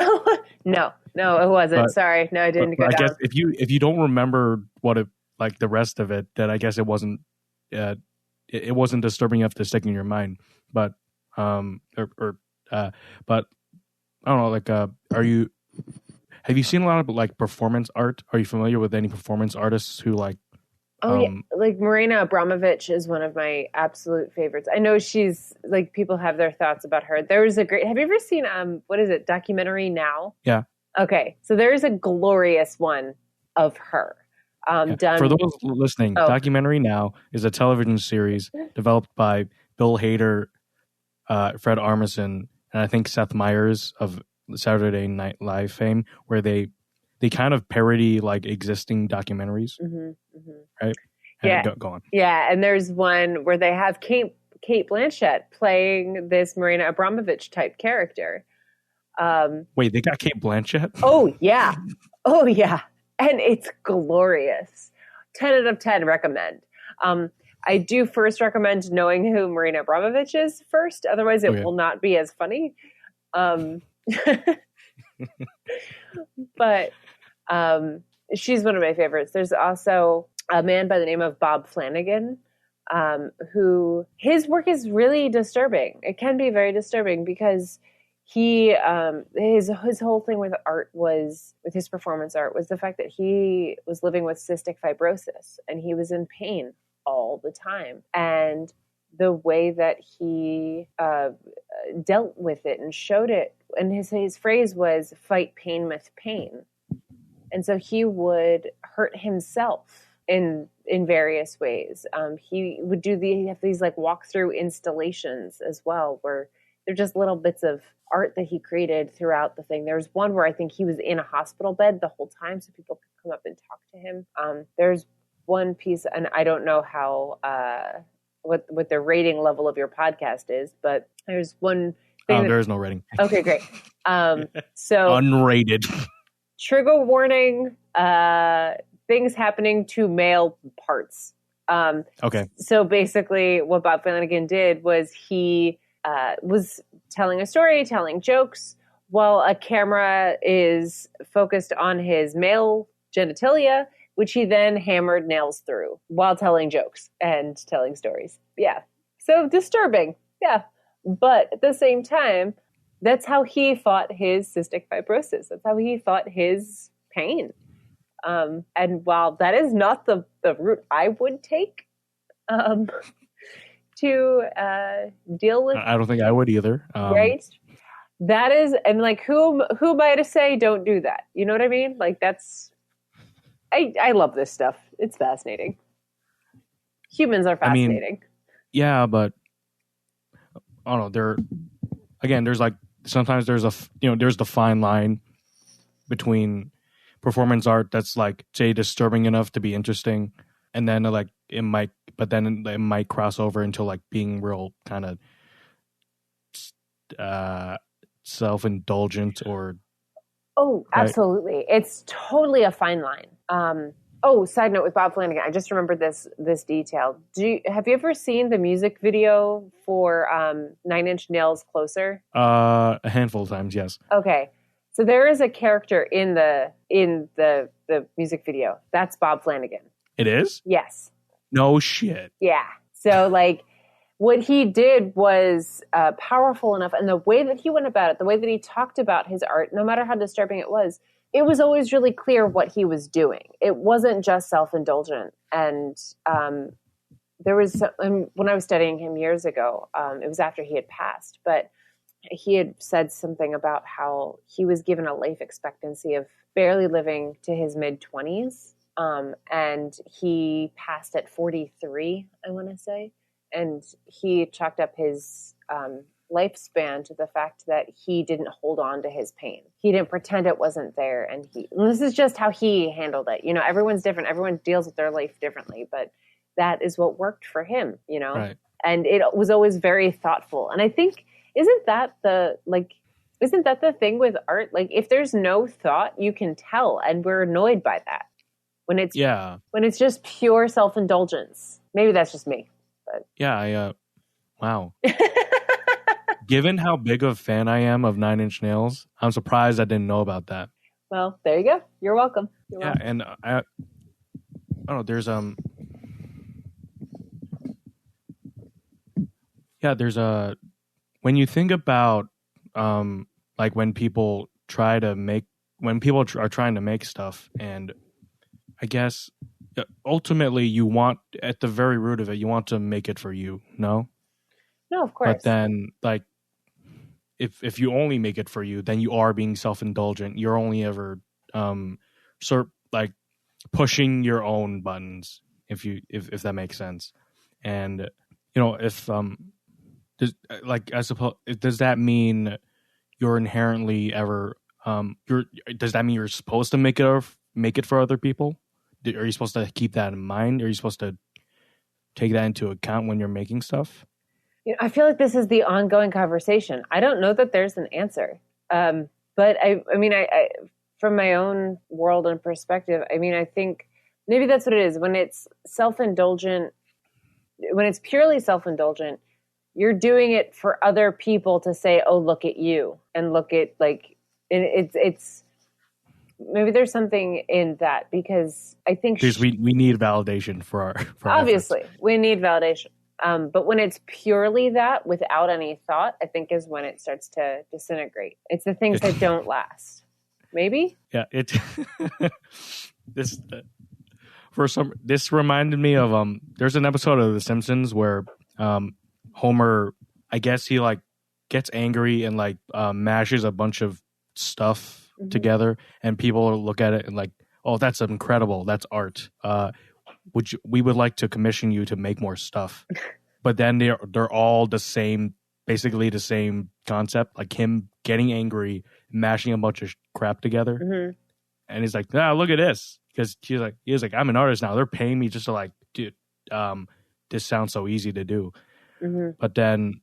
No, it wasn't. Sorry, no, I didn't go down. I guess if you don't remember what it like the rest of it, then I guess it wasn't it wasn't disturbing enough to stick in your mind. But but I don't know. Like, have you seen a lot of like performance art? Are you familiar with any performance artists who like? Yeah, like Marina Abramovich is one of my absolute favorites. I know she's like, people have their thoughts about her. Have you ever seen what is it, Documentary Now? Yeah. Okay, so there's a glorious one of her. Done for those listening. Documentary Now is a television series developed by Bill Hader, Fred Armisen, and I think Seth Meyers of Saturday Night Live fame, where they kind of parody like existing documentaries, right? And go on. Yeah, and there's one where they have Kate Blanchett playing this Marina Abramovich type character. Wait, they got Kate Blanchett? Oh yeah, and it's glorious. 10 out of 10 recommend. I do first recommend knowing who Marina Abramovich is first, otherwise it will not be as funny. But she's one of my favorites. There's also a man by the name of Bob Flanagan, who his work is really disturbing. It can be very disturbing because he his whole thing with art was, with his performance art, was the fact that he was living with cystic fibrosis and he was in pain all the time, and the way that he dealt with it and showed it, and his phrase was "fight pain with pain," and so he would hurt himself in various ways. He would have these like walkthrough installations as well, where they're just little bits of art that he created throughout the thing. There's one where I think he was in a hospital bed the whole time, so people could come up and talk to him. There's one piece, and I don't know how what the rating level of your podcast is, but there's one thing. There is no rating. Okay, great. So unrated. Trigger warning. Things happening to male parts. Okay. So basically, what Bob Flanagan did was he was telling a story, telling jokes, while a camera is focused on his male genitalia, which he then hammered nails through while telling jokes and telling stories. Yeah. So disturbing. Yeah. But at the same time, that's how he fought his cystic fibrosis. That's how he fought his pain. And while that is not the route I would take to deal with, I don't think I would either. Right? That is, and like, who am I to say don't do that? You know what I mean? Like, that's, I love this stuff. It's fascinating. Humans are fascinating. I mean, yeah, but I don't know. There's like, sometimes there's there's the fine line between performance art that's like, say, disturbing enough to be interesting, and then like it might cross over into like being real kind of self-indulgent or. Oh, absolutely. Right? It's totally a fine line. Side note with Bob Flanagan, I just remembered this detail. Have you ever seen the music video for 9 Inch Nails' Closer? A handful of times, yes. Okay. So there is a character in the music video. That's Bob Flanagan. It is? Yes. No shit. Yeah. So like what he did was powerful enough, and the way that he went about it, the way that he talked about his art, no matter how disturbing it was always really clear what he was doing. It wasn't just self-indulgent. And there was, when I was studying him years ago, it was after he had passed, but he had said something about how he was given a life expectancy of barely living to his mid-20s. And he passed at 43, I want to say. And he chalked up his lifespan to the fact that he didn't hold on to his pain. He didn't pretend it wasn't there. And this is just how he handled it. You know, everyone's different. Everyone deals with their life differently, but that is what worked for him, you know? Right. And it was always very thoughtful. And I think, isn't that the thing with art? Like, if there's no thought, you can tell. And we're annoyed by that. When it's just pure self-indulgence. Maybe that's just me. But yeah, wow. Given how big of a fan I am of 9 Inch Nails, I'm surprised I didn't know about that. Well, there you go. You're welcome. Welcome. And I don't know, there's when you think about like when people are trying to make stuff, and I guess ultimately you want, at the very root of it, you want to make it for you, no? No, of course. But then, like, if you only make it for you, then you are being self-indulgent. You're only ever like pushing your own buttons, if that makes sense. And you know, if I suppose, does that mean you're inherently ever does that mean you're supposed to make it for other people? Are you supposed to keep that in mind? Are you supposed to take that into account when you're making stuff? You know, I feel like this is the ongoing conversation. I don't know that there's an answer. But I mean, I from my own world and perspective, I mean, I think maybe that's what it is. When it's self-indulgent, when it's purely self-indulgent, you're doing it for other people to say, "Oh, look at you," and look at, like, it's maybe there's something in that, because I think Because we need validation for our obviously efforts. we need validation. But when it's purely that without any thought, I think is when it starts to disintegrate. It's the things that don't last. Maybe? Yeah, it this this reminded me of there's an episode of The Simpsons where Homer, I guess he like gets angry and like mashes a bunch of stuff together, and people look at it and like, oh, that's incredible, that's art. We would like to commission you to make more stuff. But then they're all the same, basically the same concept, like him getting angry, mashing a bunch of crap together. And he's like, look at this. Because he was like, I'm an artist now. They're paying me just to like, dude, this sounds so easy to do. But then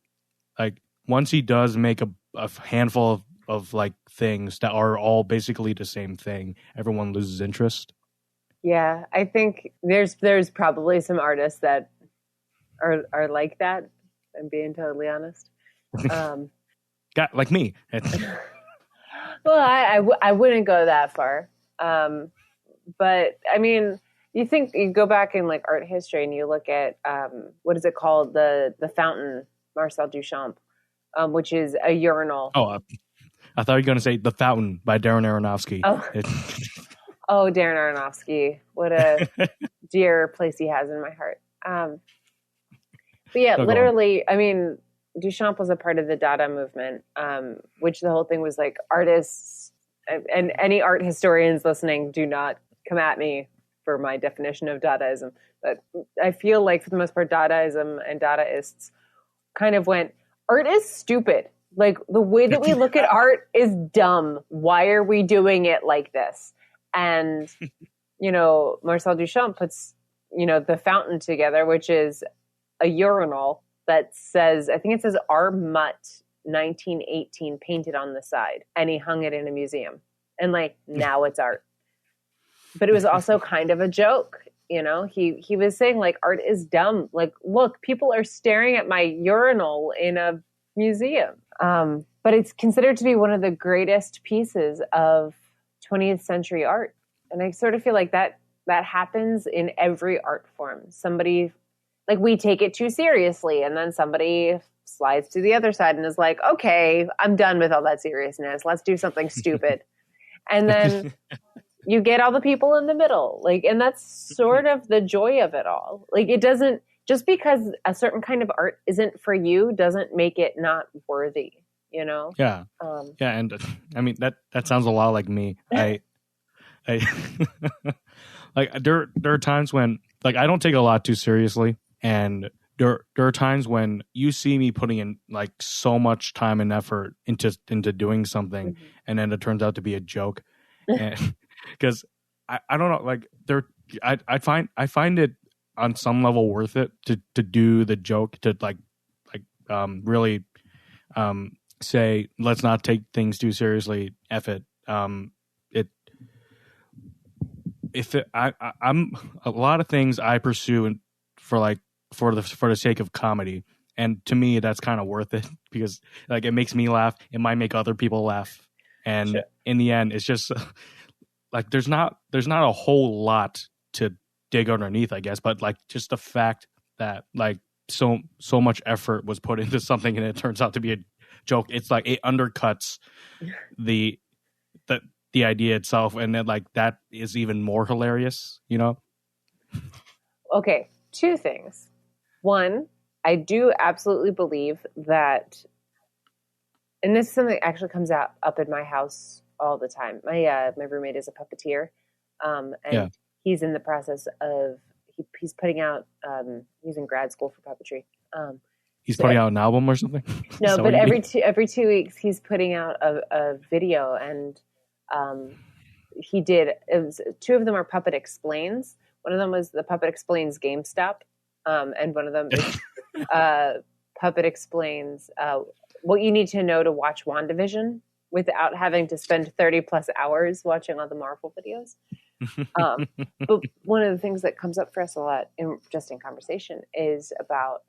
like once he does make a handful of like things that are all basically the same thing, everyone loses interest. Yeah, I think there's probably some artists that are like that. I'm being totally honest. Got like me. Well, I wouldn't go that far. But I mean, you go back in like art history and you look at what is it called, the fountain, Marcel Duchamp, which is a urinal. Oh, I thought you were going to say The Fountain by Darren Aronofsky. Oh, Darren Aronofsky, what a dear place he has in my heart. But yeah, literally, I mean, Duchamp was a part of the Dada movement, which the whole thing was like artists, and any art historians listening, do not come at me for my definition of Dadaism. But I feel like for the most part, Dadaism and Dadaists kind of went, art is stupid. Like the way that we look at art is dumb. Why are we doing it like this? And, Marcel Duchamp puts, the fountain together, which is a urinal that says, I think it says R. Mutt 1918 painted on the side. And he hung it in a museum. And like, now it's art. But it was also kind of a joke. He was saying like, art is dumb. Like, look, people are staring at my urinal in a museum. But it's considered to be one of the greatest pieces of 20th century art. And I sort of feel like that happens in every art form. Somebody, like, we take it too seriously, and then somebody slides to the other side and is like, okay, I'm done with all that seriousness. Let's do something stupid. And then you get all the people in the middle. Like, and that's sort of the joy of it all. Like, it doesn't, just because a certain kind of art isn't for you doesn't make it not worthy, Yeah. Yeah. And I mean, that sounds a lot like me. I like there are times when like I don't take a lot too seriously, and there are times when you see me putting in like so much time and effort into doing something, and then it turns out to be a joke, and because I don't know, like I find it on some level worth it to do the joke, to like really say, let's not take things too seriously. F it. I'm a lot of things I pursue for the sake of comedy, and to me that's kind of worth it, because like it makes me laugh, it might make other people laugh, and in the end it's just like there's not a whole lot to dig underneath, I guess, but like just the fact that like so much effort was put into something and it turns out to be a joke, it's like it undercuts the idea itself, and then like that is even more hilarious, Okay, two things. One, I do absolutely believe that, and this is something that actually comes up in my house all the time. My roommate is a puppeteer, and he's in the process of he's putting out he's in grad school for puppetry. He's putting out an album or something? No, but every 2 weeks he's putting out a video, and he did. It was, two of them are Puppet Explains. One of them was the Puppet Explains GameStop, and one of them is Puppet Explains what you need to know to watch WandaVision without having to spend 30 plus hours watching all the Marvel videos. But one of the things that comes up for us a lot in conversation is about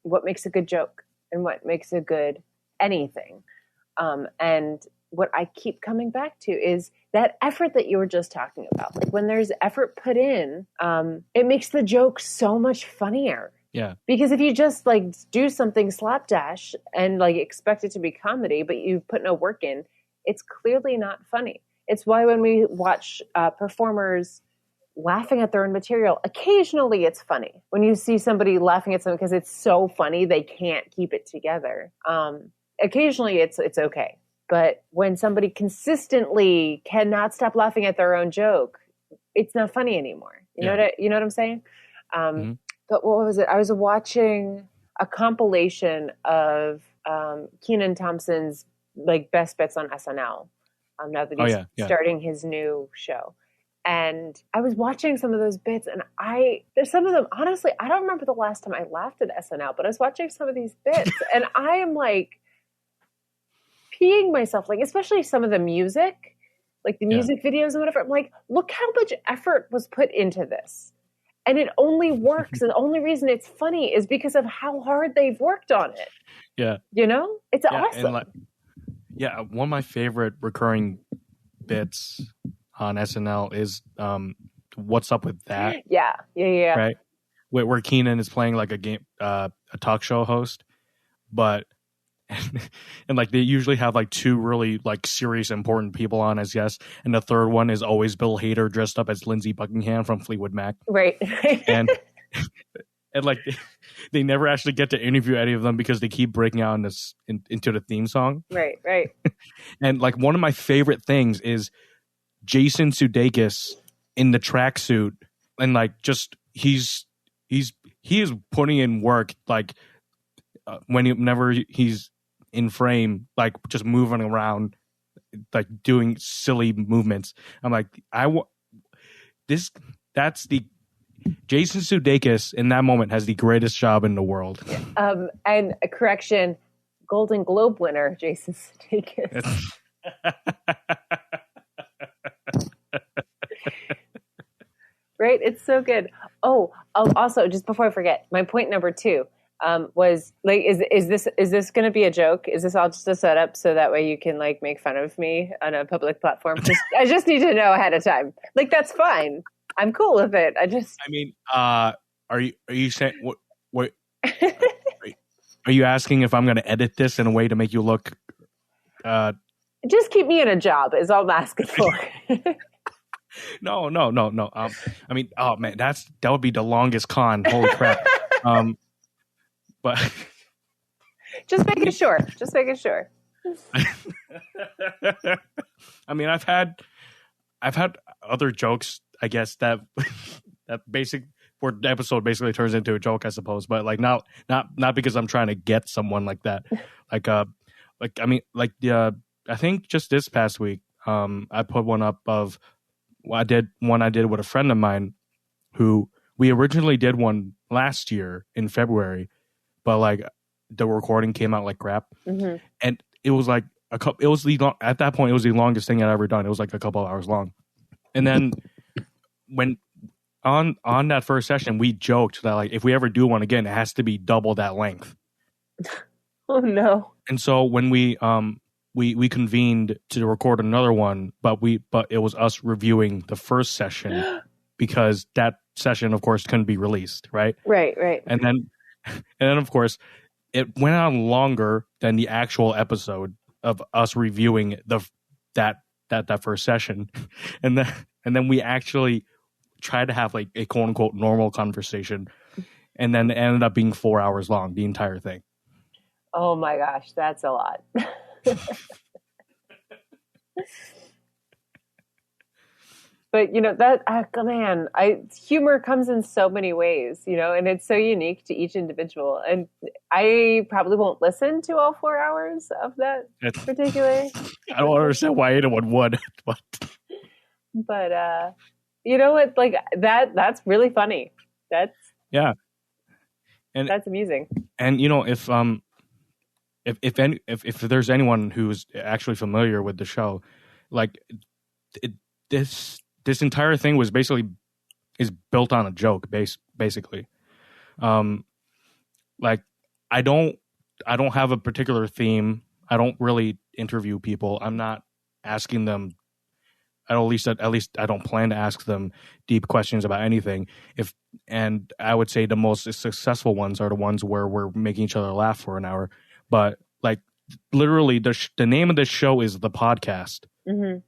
what makes a good joke and what makes a good anything. And what I keep coming back to is that effort that you were just talking about. Like when there's effort put in, it makes the joke so much funnier. Yeah. Because if you just like do something slapdash and like expect it to be comedy, but you put no work in, it's clearly not funny. It's why when we watch performers laughing at their own material, occasionally it's funny. When you see somebody laughing at something because it's so funny they can't keep it together. Occasionally it's okay. But when somebody consistently cannot stop laughing at their own joke, it's not funny anymore. You know what I'm saying? But what was it? I was watching a compilation of Kenan Thompson's like best bits on SNL. Now that he's starting his new show. And I was watching some of those bits, and there's some of them, honestly, I don't remember the last time I laughed at SNL, but I was watching some of these bits, and I am like peeing myself, like especially some of the music, like the music videos and whatever. I'm like, look how much effort was put into this. And it only works, and the only reason it's funny is because of how hard they've worked on it. Yeah. You know? It's awesome. And one of my favorite recurring bits on SNL is What's Up With That? Yeah. Right? Where Kenan is playing like a talk show host, but and like they usually have like two really like serious important people on as guests, and the third one is always Bill Hader dressed up as Lindsey Buckingham from Fleetwood Mac. Right. and like they never actually get to interview any of them because they keep breaking out into the theme song. Right. And like one of my favorite things is Jason Sudeikis in the tracksuit, and like just he is putting in work, like whenever he's in frame, like just moving around, like doing silly movements. I'm like, that's the Jason Sudeikis in that moment has the greatest job in the world. And a correction, Golden Globe winner Jason Sudeikis. Right? It's so good. Oh, also, just before I forget, my point number 2 was like, is this going to be a joke? Is this all just a setup so that way you can like make fun of me on a public platform? I just need to know ahead of time. Like, that's fine. I'm cool with it. I mean, are you saying what are you asking if I'm going to edit this in a way to make you look? Just keep me in a job is all I'm asking for. No. I mean, oh man, that would be the longest con. Holy crap. But just making sure. I mean, I've had other jokes, I guess, that basic where the episode basically turns into a joke, I suppose. But like not because I'm trying to get someone like that. I think just this past week, I put one up of I did with a friend of mine who we originally did one last year in February, but like the recording came out like crap, and it was like at that point it was the longest thing I'd ever done. It was like a couple hours long, and then when on that first session we joked that like if we ever do one again, it has to be double that length. Oh no! And so when we convened to record another one, but it was us reviewing the first session because that session, of course, couldn't be released, right? Right. And then, of course, it went on longer than the actual episode of us reviewing that first session, and then we actually tried to have like a quote unquote normal conversation, and then it ended up being 4 hours long, the entire thing. Oh my gosh, that's a lot. But you know that man, humor comes in so many ways, you know, and it's so unique to each individual. And I probably won't listen to all 4 hours of that particular. I don't understand why anyone would, but you know what? Like that's really funny. That's amusing. And you know, if there's anyone who's actually familiar with the show, like this entire thing was is built on a joke basically. Like I don't have a particular theme. I don't really interview people. I'm not asking them. At least I don't plan to ask them deep questions about anything. And I would say the most successful ones are the ones where we're making each other laugh for an hour. But like literally, the name of this show is The Podcast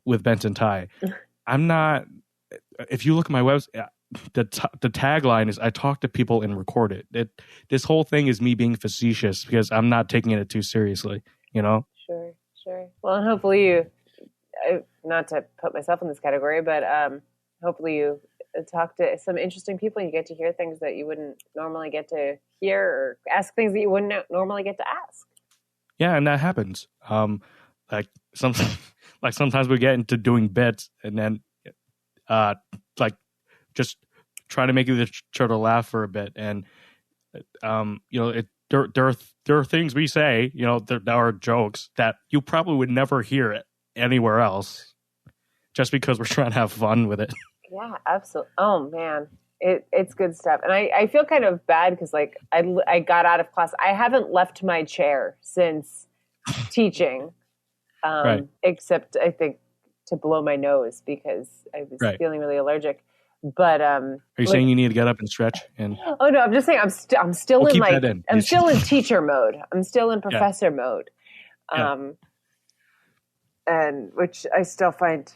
with Benson Ty. I'm not. If you look at my website, the tagline is "I talk to people and record it." This whole thing is me being facetious because I'm not taking it too seriously. You know. Sure. Well, and hopefully you. Not to put myself in this category, but hopefully you talk to some interesting people and you get to hear things that you wouldn't normally get to hear, or ask things that you wouldn't normally get to ask. Yeah, and that happens. Like sometimes we get into doing bits and then like just try to make each other laugh for a bit, and there are things we say, there are jokes that you probably would never hear it anywhere else, just because we're trying to have fun with it. Yeah, absolutely. Oh man, it's good stuff. And I feel kind of bad because like I got out of class. I haven't left my chair since teaching, right. Except I think to blow my nose because I was feeling really allergic. But are you saying you need to get up and stretch? And oh no, I'm just saying I'm still in like I'm still in teacher mode. I'm still in professor mode. And which I still find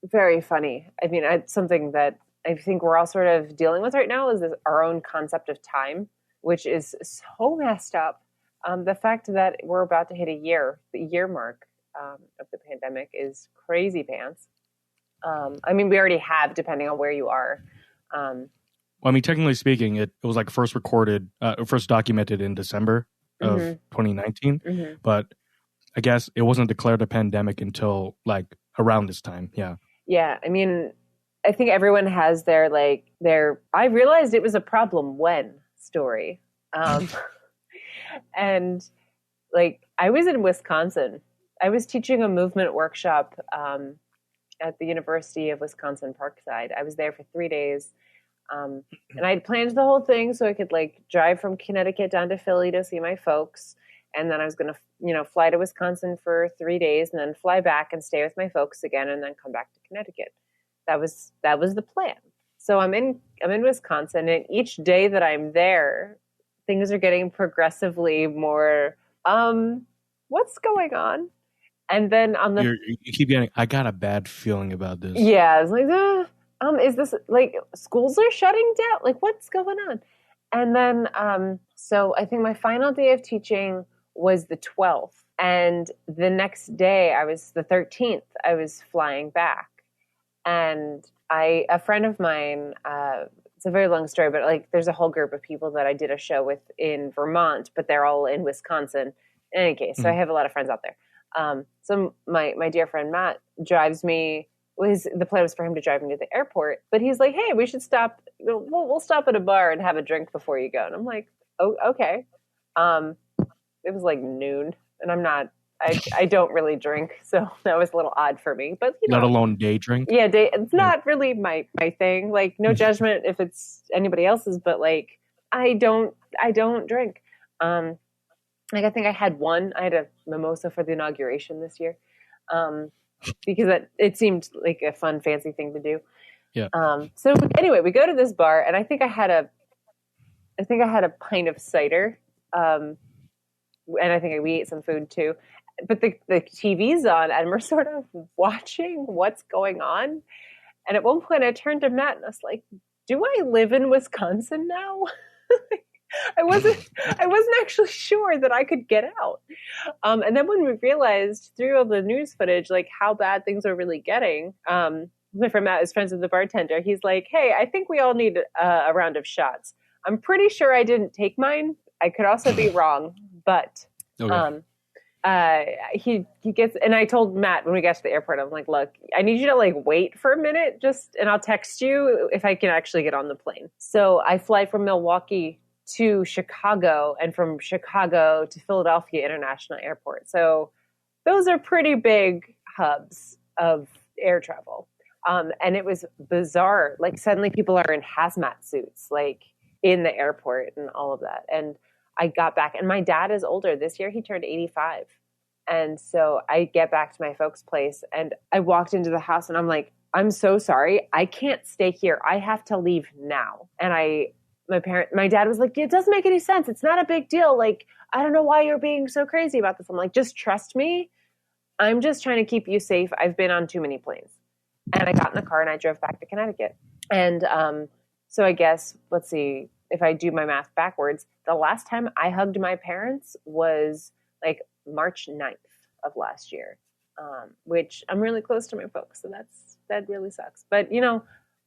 very funny. I mean, something that I think we're all sort of dealing with right now is our own concept of time, which is so messed up. The fact that we're about to hit the year mark of the pandemic is crazy pants. I mean, we already have, depending on where you are. Well, I mean, technically speaking, it was like first documented in December of 2019, but I guess it wasn't declared a pandemic until like around this time. Yeah. Yeah. I mean, I think everyone has their I realized it was a problem when story. And like, I was in Wisconsin. I was teaching a movement workshop at the University of Wisconsin Parkside. I was there for 3 days. And I'd planned the whole thing so I could like drive from Connecticut down to Philly to see my folks. And then I was going to, fly to Wisconsin for 3 days and then fly back and stay with my folks again and then come back to Connecticut. That was the plan. So I'm in Wisconsin, and each day that I'm there, things are getting progressively more, what's going on? And then you keep getting, I got a bad feeling about this. Yeah. It's like, is this like schools are shutting down? Like what's going on? And then, so I think my final day of teaching was the 12th. And the next day the 13th, I was flying back. And a friend of mine, it's a very long story, but like there's a whole group of people that I did a show with in Vermont, but they're all in Wisconsin in any case. So I have a lot of friends out there. So my dear friend Matt drives me. The plan was for him to drive me to the airport, but he's like, "Hey, we should stop. We'll stop at a bar and have a drink before you go." And I'm like, "Oh, okay." It was like noon, and I'm not. I don't really drink, so that was a little odd for me. But let alone day drink. Yeah, it's not really my thing. Like, no judgment if it's anybody else's, but like, I don't drink. Like I think I had a mimosa for the inauguration this year, because it seemed like a fun, fancy thing to do. Yeah. So anyway, we go to this bar, and I think I had a pint of cider, and I think we ate some food too. But the TV's on, and we're sort of watching what's going on. And at one point, I turned to Matt, and I was like, "Do I live in Wisconsin now?" I wasn't actually sure that I could get out. And then when we realized through all the news footage, like how bad things are really getting, my friend Matt is friends with the bartender. He's like, "Hey, I think we all need a round of shots." I'm pretty sure I didn't take mine. I could also be wrong, but okay. He gets, and I told Matt when we got to the airport, I'm like, "Look, I need you to like wait for a minute, and I'll text you if I can actually get on the plane." So I fly from Milwaukee to Chicago, and from Chicago to Philadelphia International Airport. So those are pretty big hubs of air travel. And it was bizarre. Like suddenly people are in hazmat suits, like in the airport and all of that. And I got back, and my dad is older. This year he turned 85. And so I get back to my folks' place and I walked into the house and I'm like, I'm so sorry. I can't stay here. I have to leave now. And my dad was like, it doesn't make any sense. It's not a big deal. Like, I don't know why you're being so crazy about this. I'm like, just trust me. I'm just trying to keep you safe. I've been on too many planes. And I got in the car and I drove back to Connecticut. And so I guess, let's see, if I do my math backwards, the last time I hugged my parents was like March 9th of last year, which I'm really close to my folks. So that really sucks. But,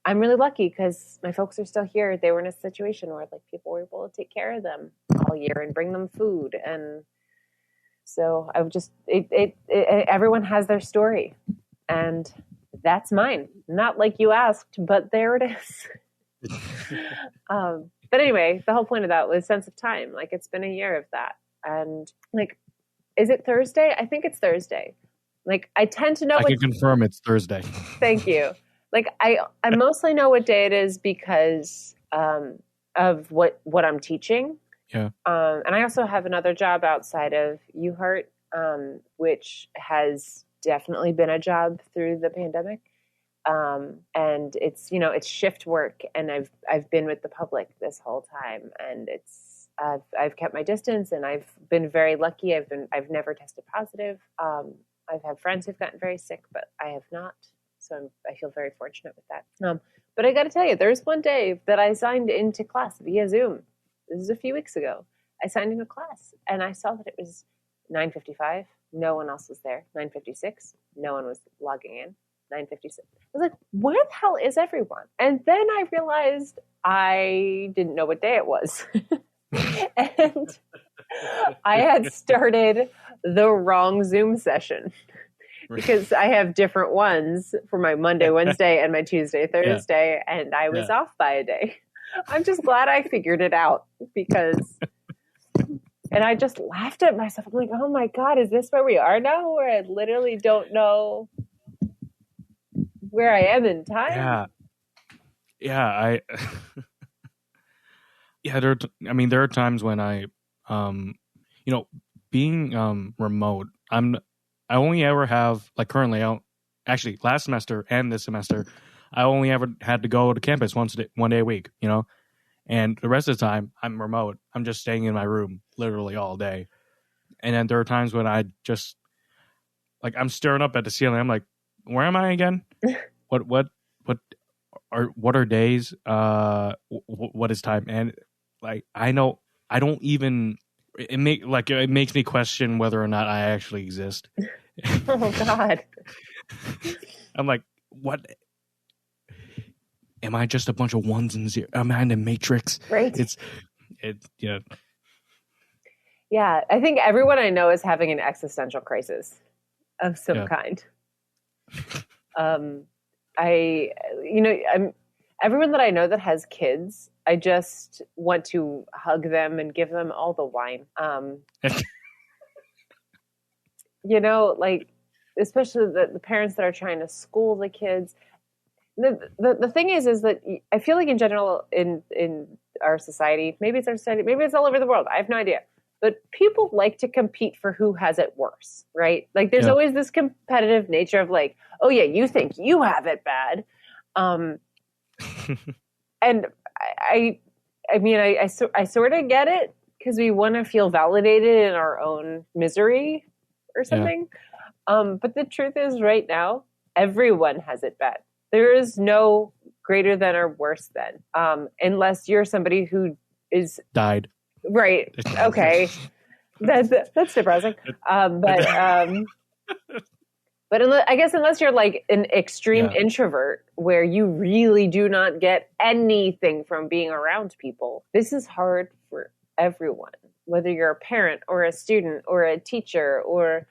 I'm really lucky because my folks are still here. They were in a situation where like people were able to take care of them all year and bring them food. And so I would just, everyone has their story and that's mine. Not like you asked, but there it is. But anyway, the whole point of that was sense of time. Like it's been a year of that. And like, is it Thursday? I think it's Thursday. Like I tend to know. I can confirm it's Thursday. Thank you. Like I mostly know what day it is because of what I'm teaching. Yeah. And I also have another job outside of UHeart, which has definitely been a job through the pandemic. And it's shift work and I've been with the public this whole time and I've kept my distance and I've been very lucky. I've never tested positive. I've had friends who've gotten very sick, but I have not. So I feel very fortunate with that. But I got to tell you, there's one day that I signed into class via Zoom. This is a few weeks ago. I signed into class and I saw that it was 9:55. No one else was there. 9:56. No one was logging in. 9:56. I was like, where the hell is everyone? And then I realized I didn't know what day it was. And I had started the wrong Zoom session because I have different ones for my Monday, Wednesday, and my Tuesday, Thursday, and I was off by a day. I'm just glad I figured it out because, and I just laughed at myself. I'm like, oh my God, is this where we are now? Where I literally don't know where I am in time. There are times when I being remote, I only ever have, like currently, actually last semester and this semester, I only ever had to go to campus one day a week, and the rest of the time I'm remote. I'm just staying in my room literally all day. And then there are times when I just like, I'm staring up at the ceiling. I'm like, where am I again? What are days? What is time? And like, I know I don't even, it makes me question whether or not I actually exist. Oh God. I'm like, what? Am I just a bunch of ones and zeros? Am I in the Matrix? Right. Yeah. Yeah. I think everyone I know is having an existential crisis of some kind. Everyone that I know that has kids, I just want to hug them and give them all the wine. Like especially the parents that are trying to school the kids. The thing is that I feel like in general in our society, maybe it's our society, maybe it's all over the world. I have no idea. But people like to compete for who has it worse, right? Like there's always this competitive nature of like, oh yeah, you think you have it bad. And I sort of get it because we want to feel validated in our own misery or something. But the truth is right now, everyone has it bad. There is no greater than or worse than, unless you're somebody who is died. Right. Okay. That's depressing. But unless you're like an extreme introvert where you really do not get anything from being around people, this is hard for everyone, whether you're a parent or a student or a teacher or,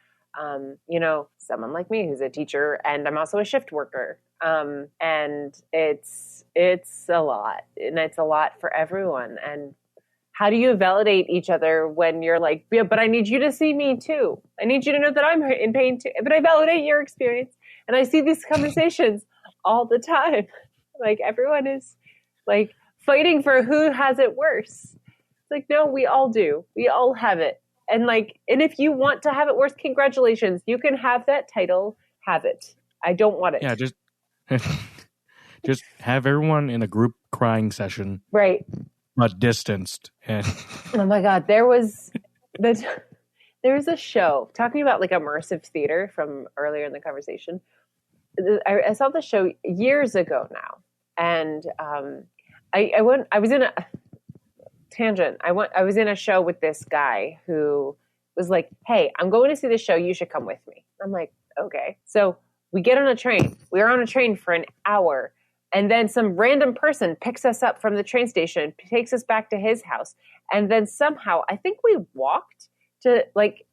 someone like me who's a teacher and I'm also a shift worker. And it's a lot and it's a lot for everyone. And how do you validate each other when you're like, yeah, but I need you to see me too. I need you to know that I'm in pain too. But I validate your experience. And I see these conversations all the time. Like everyone is like fighting for who has it worse. It's like, no, we all do. We all have it. And if you want to have it worse, congratulations. You can have that title. Have it. I don't want it. Yeah, just have everyone in a group crying session. Right. But distanced. And oh my God. There was a show talking about immersive theater from earlier in the conversation. I saw the show years ago now. And I was in a tangent. I was in a show with this guy who was like, hey, I'm going to see this show. You should come with me. I'm like, okay. So we get on a train. We are on a train for an hour. And then some random person picks us up from the train station, takes us back to his house. And then somehow, I think we walked to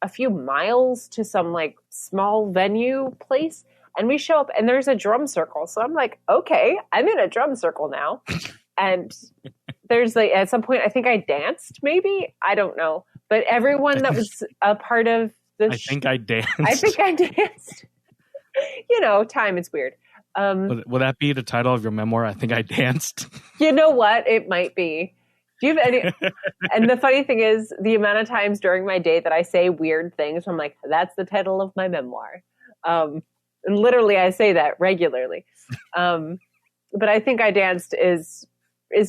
a few miles to some small venue place. And we show up and there's a drum circle. So I'm like, okay, I'm in a drum circle now. And there's at some point, I think I danced, maybe. I don't know. But everyone that was a part of the I think I danced. Time is weird. Will that be the title of your memoir? I think I danced. You know what? It might be. Do you have any? And the funny thing is, the amount of times during my day that I say weird things, I'm like, that's the title of my memoir. And literally, I say that regularly. But I think I danced is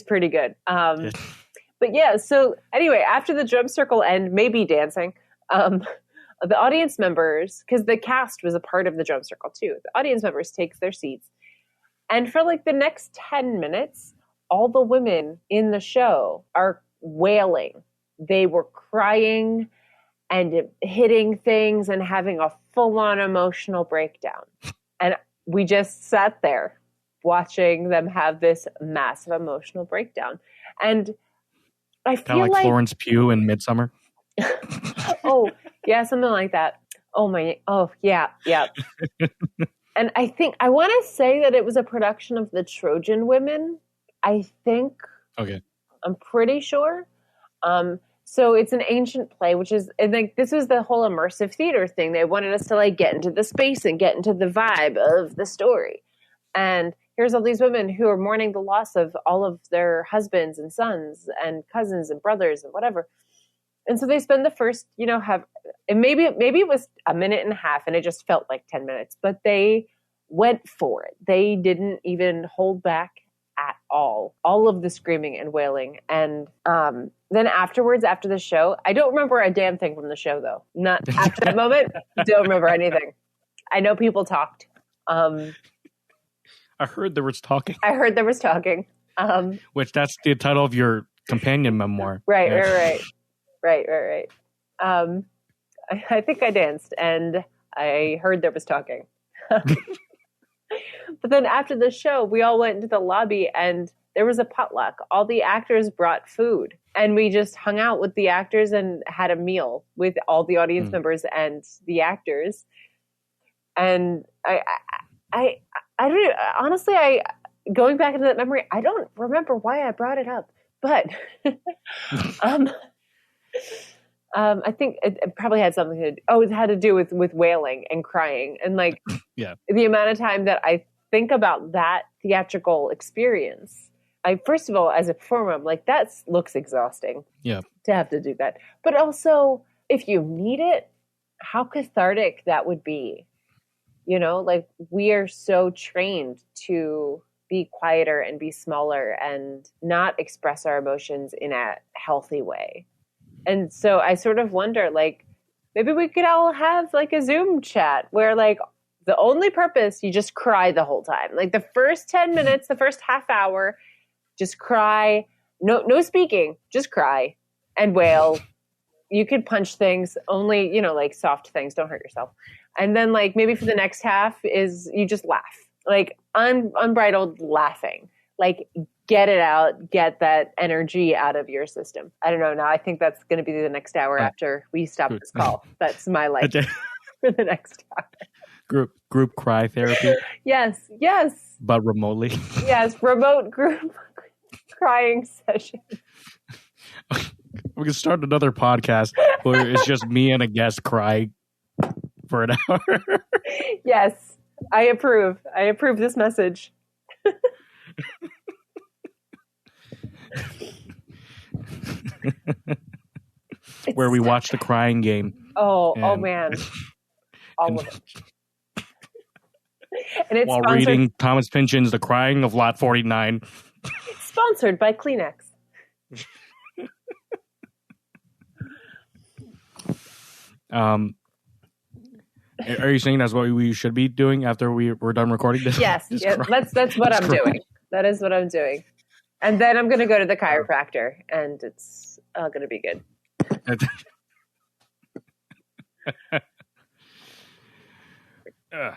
pretty good. But yeah, so anyway, after the drum circle and maybe dancing, the audience members, because the cast was a part of the drum circle too, the audience members takes their seats. And for the next 10 minutes, all the women in the show are wailing. They were crying and hitting things and having a full-on emotional breakdown. And we just sat there watching them have this massive emotional breakdown. And I feel like Florence Pugh in Midsummer. Oh, yeah, something like that. Yeah. And I want to say that it was a production of the Trojan Women. I think. Okay. I'm pretty sure. So it's an ancient play, which is, I think this was the whole immersive theater thing. They wanted us to get into the space and get into the vibe of the story. And here's all these women who are mourning the loss of all of their husbands and sons and cousins and brothers and whatever. And so they spend the first, and maybe it was a minute and a half and it just felt like 10 minutes, but they went for it. They didn't even hold back at all of the screaming and wailing. And then afterwards, after the show, I don't remember a damn thing from the show though. Not after that moment. Don't remember anything. I know people talked. I heard there was talking. Which that's the title of your companion memoir. Right. I think I danced and I heard there was talking. But then after the show, we all went into the lobby and there was a potluck. All the actors brought food and we just hung out with the actors and had a meal with all the audience members and the actors. And I don't know, honestly, going back into that memory, I don't remember why I brought it up, but I think it probably had something to do. Oh, it had to do with wailing and crying and yeah. The amount of time that I think about that theatrical experience. First of all, as a performer, I'm like, that looks exhausting. Yeah. To have to do that. But also, if you need it, how cathartic that would be. We are so trained to be quieter and be smaller and not express our emotions in a healthy way. And so I sort of wonder, maybe we could all have a Zoom chat where the only purpose, you just cry the whole time. The first 10 minutes, the first half hour, just cry. No speaking, just cry and wail. You could punch things, only, soft things, don't hurt yourself. And then maybe for the next half is you just laugh, unbridled laughing, get it out, get that energy out of your system. I don't know. Now I think that's going to be the next hour after we stop this call. That's my life for the next hour. Group cry therapy. Yes. But remotely. Yes, remote group crying session. We can start another podcast where it's just me and a guest crying for an hour. Yes, I approve. I approve this message. where we watched The Crying Game. Oh man, all of it. And it's while reading Thomas Pynchon's The Crying of Lot 49. Sponsored by Kleenex. Are you saying that's what we should be doing after we're done recording this? Yes, that's what I'm doing. That is what I'm doing. And then I'm going to go to the chiropractor, and it's going to be good. All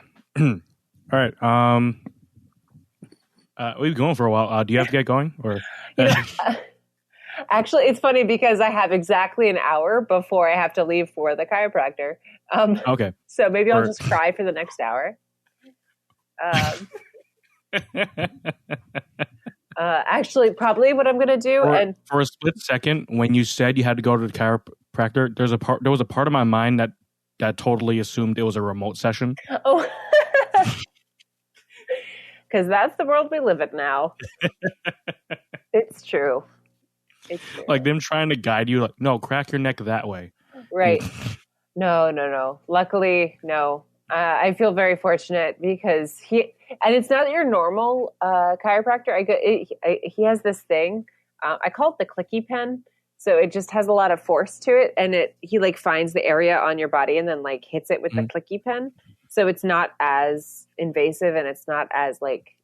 right. We've been going for a while. Do you have to get going, or? Actually, it's funny because I have exactly an hour before I have to leave for the chiropractor. Okay. So maybe I'll just cry for the next hour. Actually, probably what I'm going to do. For a split second, when you said you had to go to the chiropractor, there was a part of my mind that totally assumed it was a remote session. Oh. Because that's the world we live in now. It's true. Like them trying to guide you, like, no, crack your neck that way. Right. No. Luckily, no. I feel very fortunate because and it's not your normal chiropractor. He has this thing. I call it the clicky pen. So it just has a lot of force to it, and he like finds the area on your body and then like hits it with the clicky pen. So it's not as invasive and it's not as like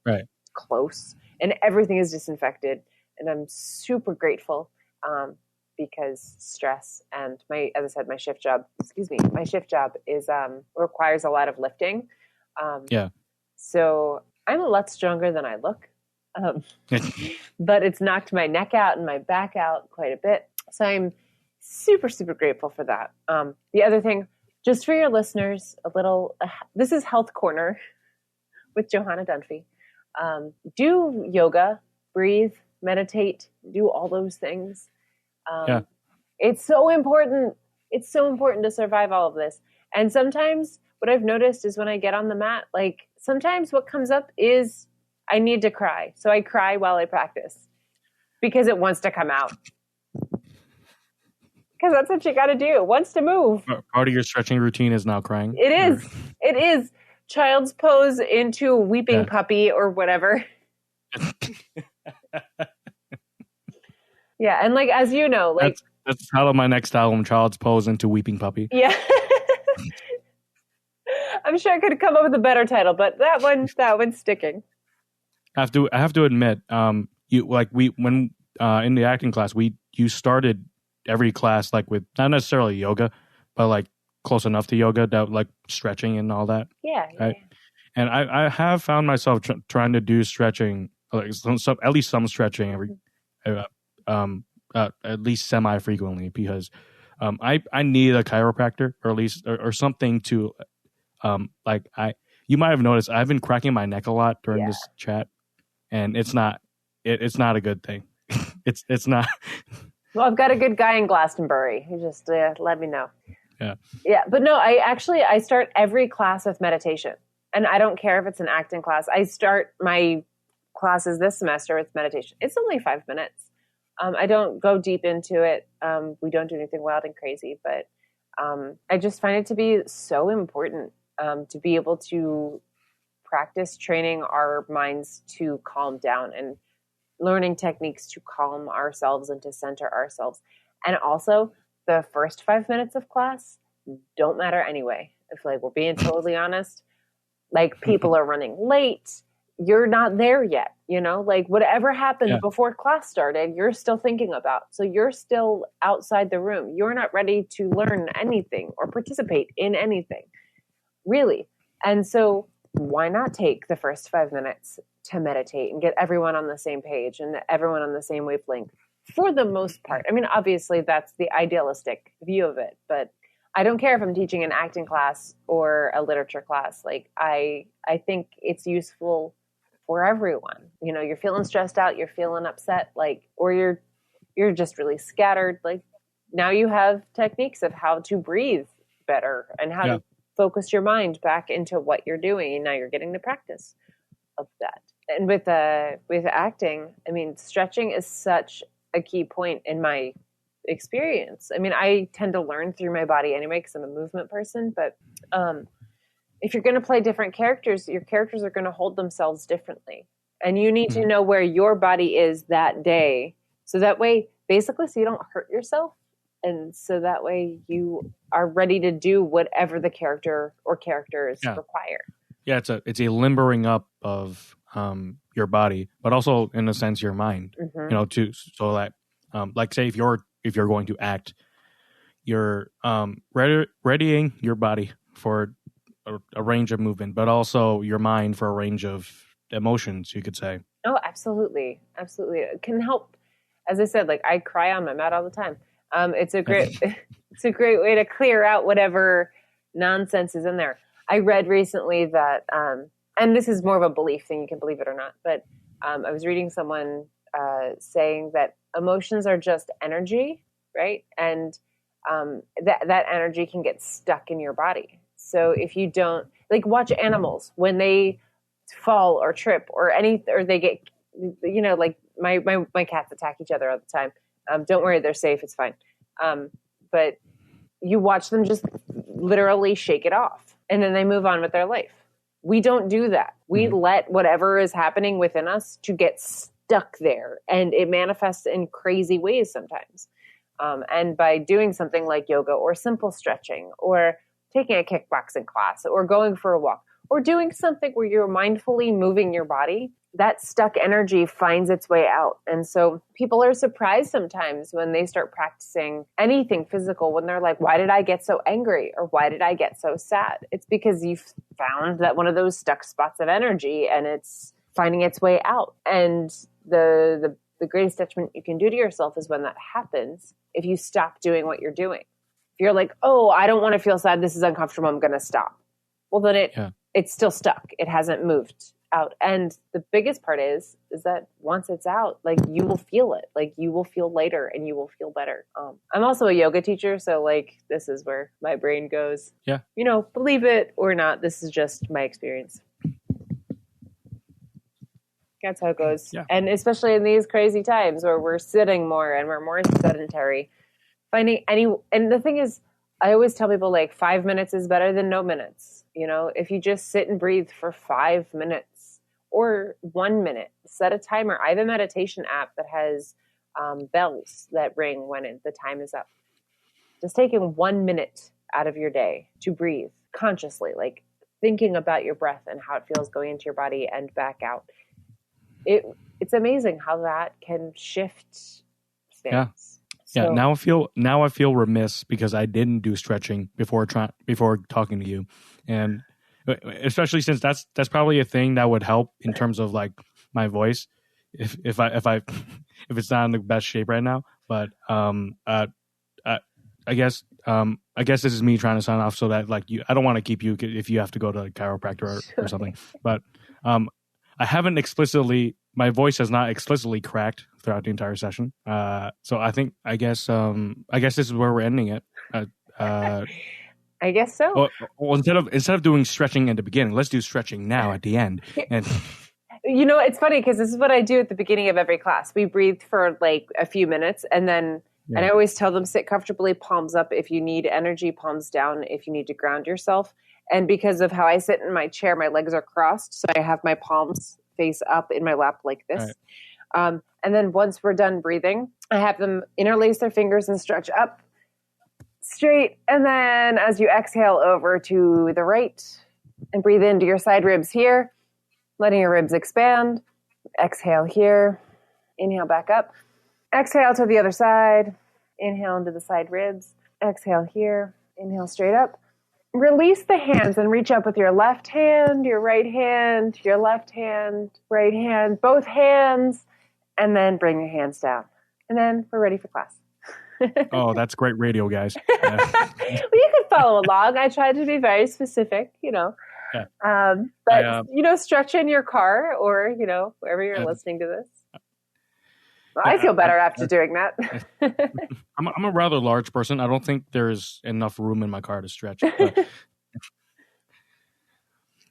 close, and everything is disinfected. And I'm super grateful because stress and as I said, my shift job is requires a lot of lifting. So I'm a lot stronger than I look, but it's knocked my neck out and my back out quite a bit. So I'm super, super grateful for that. The other thing, just for your listeners, this is Health Corner with Johanna Dunphy. Do yoga, breathe, meditate, do all those things. It's so important. It's so important to survive all of this. And sometimes what I've noticed is when I get on the mat, like sometimes what comes up is I need to cry. So I cry while I practice because it wants to come out. Because that's what you got to do. It wants to move. Part of your stretching routine is now crying. It is. It is. Child's pose into weeping puppy or whatever. Yeah, and like as you know, like that's the title of my next album, Child's Pose into Weeping Puppy. Yeah. I'm sure I could have come up with a better title, but that one's sticking. I have to admit, when in the acting class, you started every class like with not necessarily yoga, but like close enough to yoga, that like stretching and all that. Yeah. Right? And I have found myself trying to do stretching, like at least some stretching at least semi-frequently, because I need a chiropractor or at least or something to you might have noticed I've been cracking my neck a lot during this chat, and it's not a good thing. it's not. Well, I've got a good guy in Glastonbury who just let me know. Yeah, but no, I start every class with meditation, and I don't care if it's an acting class. I start my classes this semester with meditation. It's only 5 minutes. I don't go deep into it. We don't do anything wild and crazy, but I just find it to be so important to be able to practice training our minds to calm down and learning techniques to calm ourselves and to center ourselves. And also, the first 5 minutes of class don't matter anyway. If like we're being totally honest, like people are running late. You're not there yet, like whatever happened before class started, you're still thinking about. So you're still outside the room. You're not ready to learn anything or participate in anything, really. And so why not take the first 5 minutes to meditate and get everyone on the same page and everyone on the same wavelength for the most part? I mean, obviously that's the idealistic view of it, but I don't care if I'm teaching an acting class or a literature class. Like I think it's useful for everyone. You're feeling stressed out, you're feeling upset, or you're just really scattered. Like now you have techniques of how to breathe better and how to focus your mind back into what you're doing. And now you're getting the practice of that. And with acting, I mean, stretching is such a key point in my experience. I mean, I tend to learn through my body anyway because I'm a movement person, but if you're going to play different characters, your characters are going to hold themselves differently. And you need to know where your body is that day. So that way, basically, so you don't hurt yourself. And so that way you are ready to do whatever the character or characters require. Yeah, it's a limbering up of your body, but also in a sense your mind. So that like say if you're going to act, you're readying your body for a range of movement, but also your mind for a range of emotions, you could say. Oh, absolutely. Absolutely. It can help. As I said, like I cry on my mat all the time. It's a great way to clear out whatever nonsense is in there. I read recently that, and this is more of a belief thing, you can believe it or not, but I was reading someone saying that emotions are just energy, right? And that energy can get stuck in your body. So if you don't, like, watch animals when they fall or trip or they get, like my cats attack each other all the time. Don't worry, they're safe. It's fine. But you watch them just literally shake it off and then they move on with their life. We don't do that. We let whatever is happening within us to get stuck there, and it manifests in crazy ways sometimes. And by doing something like yoga or simple stretching or taking a kickboxing class or going for a walk or doing something where you're mindfully moving your body, that stuck energy finds its way out. And so people are surprised sometimes when they start practicing anything physical, when they're like, why did I get so angry? Or why did I get so sad? It's because you've found that one of those stuck spots of energy and it's finding its way out. And the greatest detriment you can do to yourself is when that happens, if you stop doing what you're doing. If you're like, oh, I don't want to feel sad, this is uncomfortable, I'm going to stop. Well, then it's still stuck. It hasn't moved out. And the biggest part is that once it's out, like you will feel it, like you will feel lighter and you will feel better. I'm also a yoga teacher. So like, this is where my brain goes, believe it or not, this is just my experience. That's how it goes. Yeah. And especially in these crazy times where we're sitting more and we're more sedentary, and the thing is, I always tell people like 5 minutes is better than no minutes. If you just sit and breathe for 5 minutes or 1 minute, set a timer. I have a meditation app that has bells that ring when the time is up. Just taking 1 minute out of your day to breathe consciously, like thinking about your breath and how it feels going into your body and back out. It's amazing how that can shift things. Yeah. So, now I feel remiss because I didn't do stretching before talking to you, and especially since that's probably a thing that would help in terms of like my voice if it's not in the best shape right now. But I guess this is me trying to sign off so that like I don't want to keep you if you have to go to a chiropractor or something. But my voice has not explicitly cracked throughout the entire session. So I guess this is where we're ending it. I guess so. Well, instead of doing stretching at the beginning, let's do stretching now at the end. And it's funny because this is what I do at the beginning of every class. We breathe for like a few minutes and then, and I always tell them sit comfortably, palms up if you need energy, palms down if you need to ground yourself. And because of how I sit in my chair, my legs are crossed. So I have my palms face up in my lap like this. Right. And then once we're done breathing, I have them interlace their fingers and stretch up straight. And then as you exhale over to the right and breathe into your side ribs here, letting your ribs expand. Exhale here. Inhale back up. Exhale to the other side. Inhale into the side ribs. Exhale here. Inhale straight up. Release the hands and reach up with your left hand, your right hand, your left hand, right hand, both hands, and then bring your hands down. And then we're ready for class. Oh, that's great radio, guys. Well, you can follow along. I tried to be very specific, Yeah. But stretch in your car or, wherever you're listening to this. Well, I feel better after doing that. I'm a rather large person. I don't think there's enough room in my car to stretch. But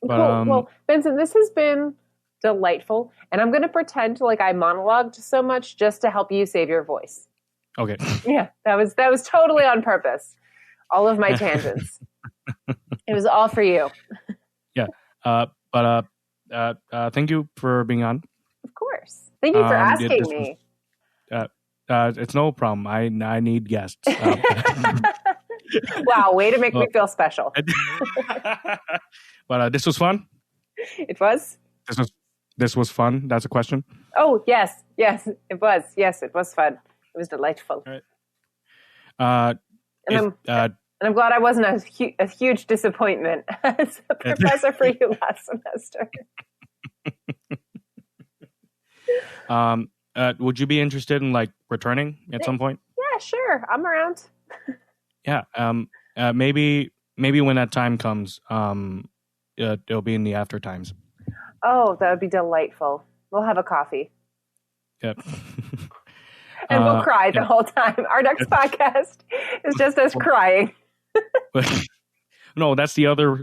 cool. Well, Benson, this has been delightful. And I'm going to pretend like I monologued so much just to help you save your voice. Okay. Yeah, that was totally on purpose. All of my tangents. It was all for you. Yeah. But thank you for being on. Of course. Thank you for asking this me. it's no problem. I need guests. Wow, way to make me feel special. But this was fun. It was? This was fun. That's a question. Oh, yes, it was. Yes, it was fun. It was delightful. All right. And I'm glad I wasn't a huge disappointment as a professor for you last semester. Would you be interested in like returning at some point? Yeah, sure. I'm around. Yeah. Maybe when that time comes, it'll be in the after times. Oh, that would be delightful. We'll have a coffee. Yep. And we'll cry the whole time. Our next podcast is just us crying. No, that's the other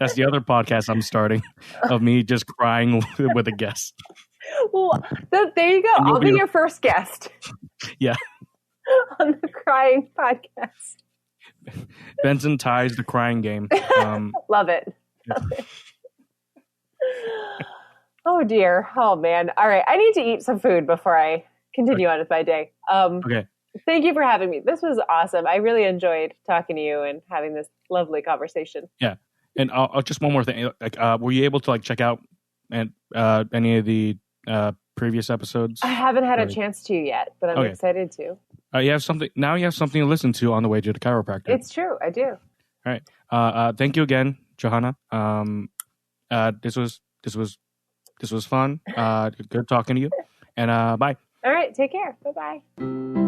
podcast I'm starting of me just crying with a guest. Well, there you go. I'll be your first guest. Yeah. On the crying podcast. Benson ties the crying game. Love it. Love it. Oh dear. Oh man. All right. I need to eat some food before I continue on with my day. Okay. Thank you for having me. This was awesome. I really enjoyed talking to you and having this lovely conversation. Yeah. And I'll just one more thing. Like, were you able to like check out any of the previous episodes? I haven't had a chance to yet, but I'm excited to. You have something to listen to on the way to the chiropractor. It's true. I do. All right. Thank you again, Johanna. This was fun. Good talking to you. And bye. All right. Take care. Bye-bye.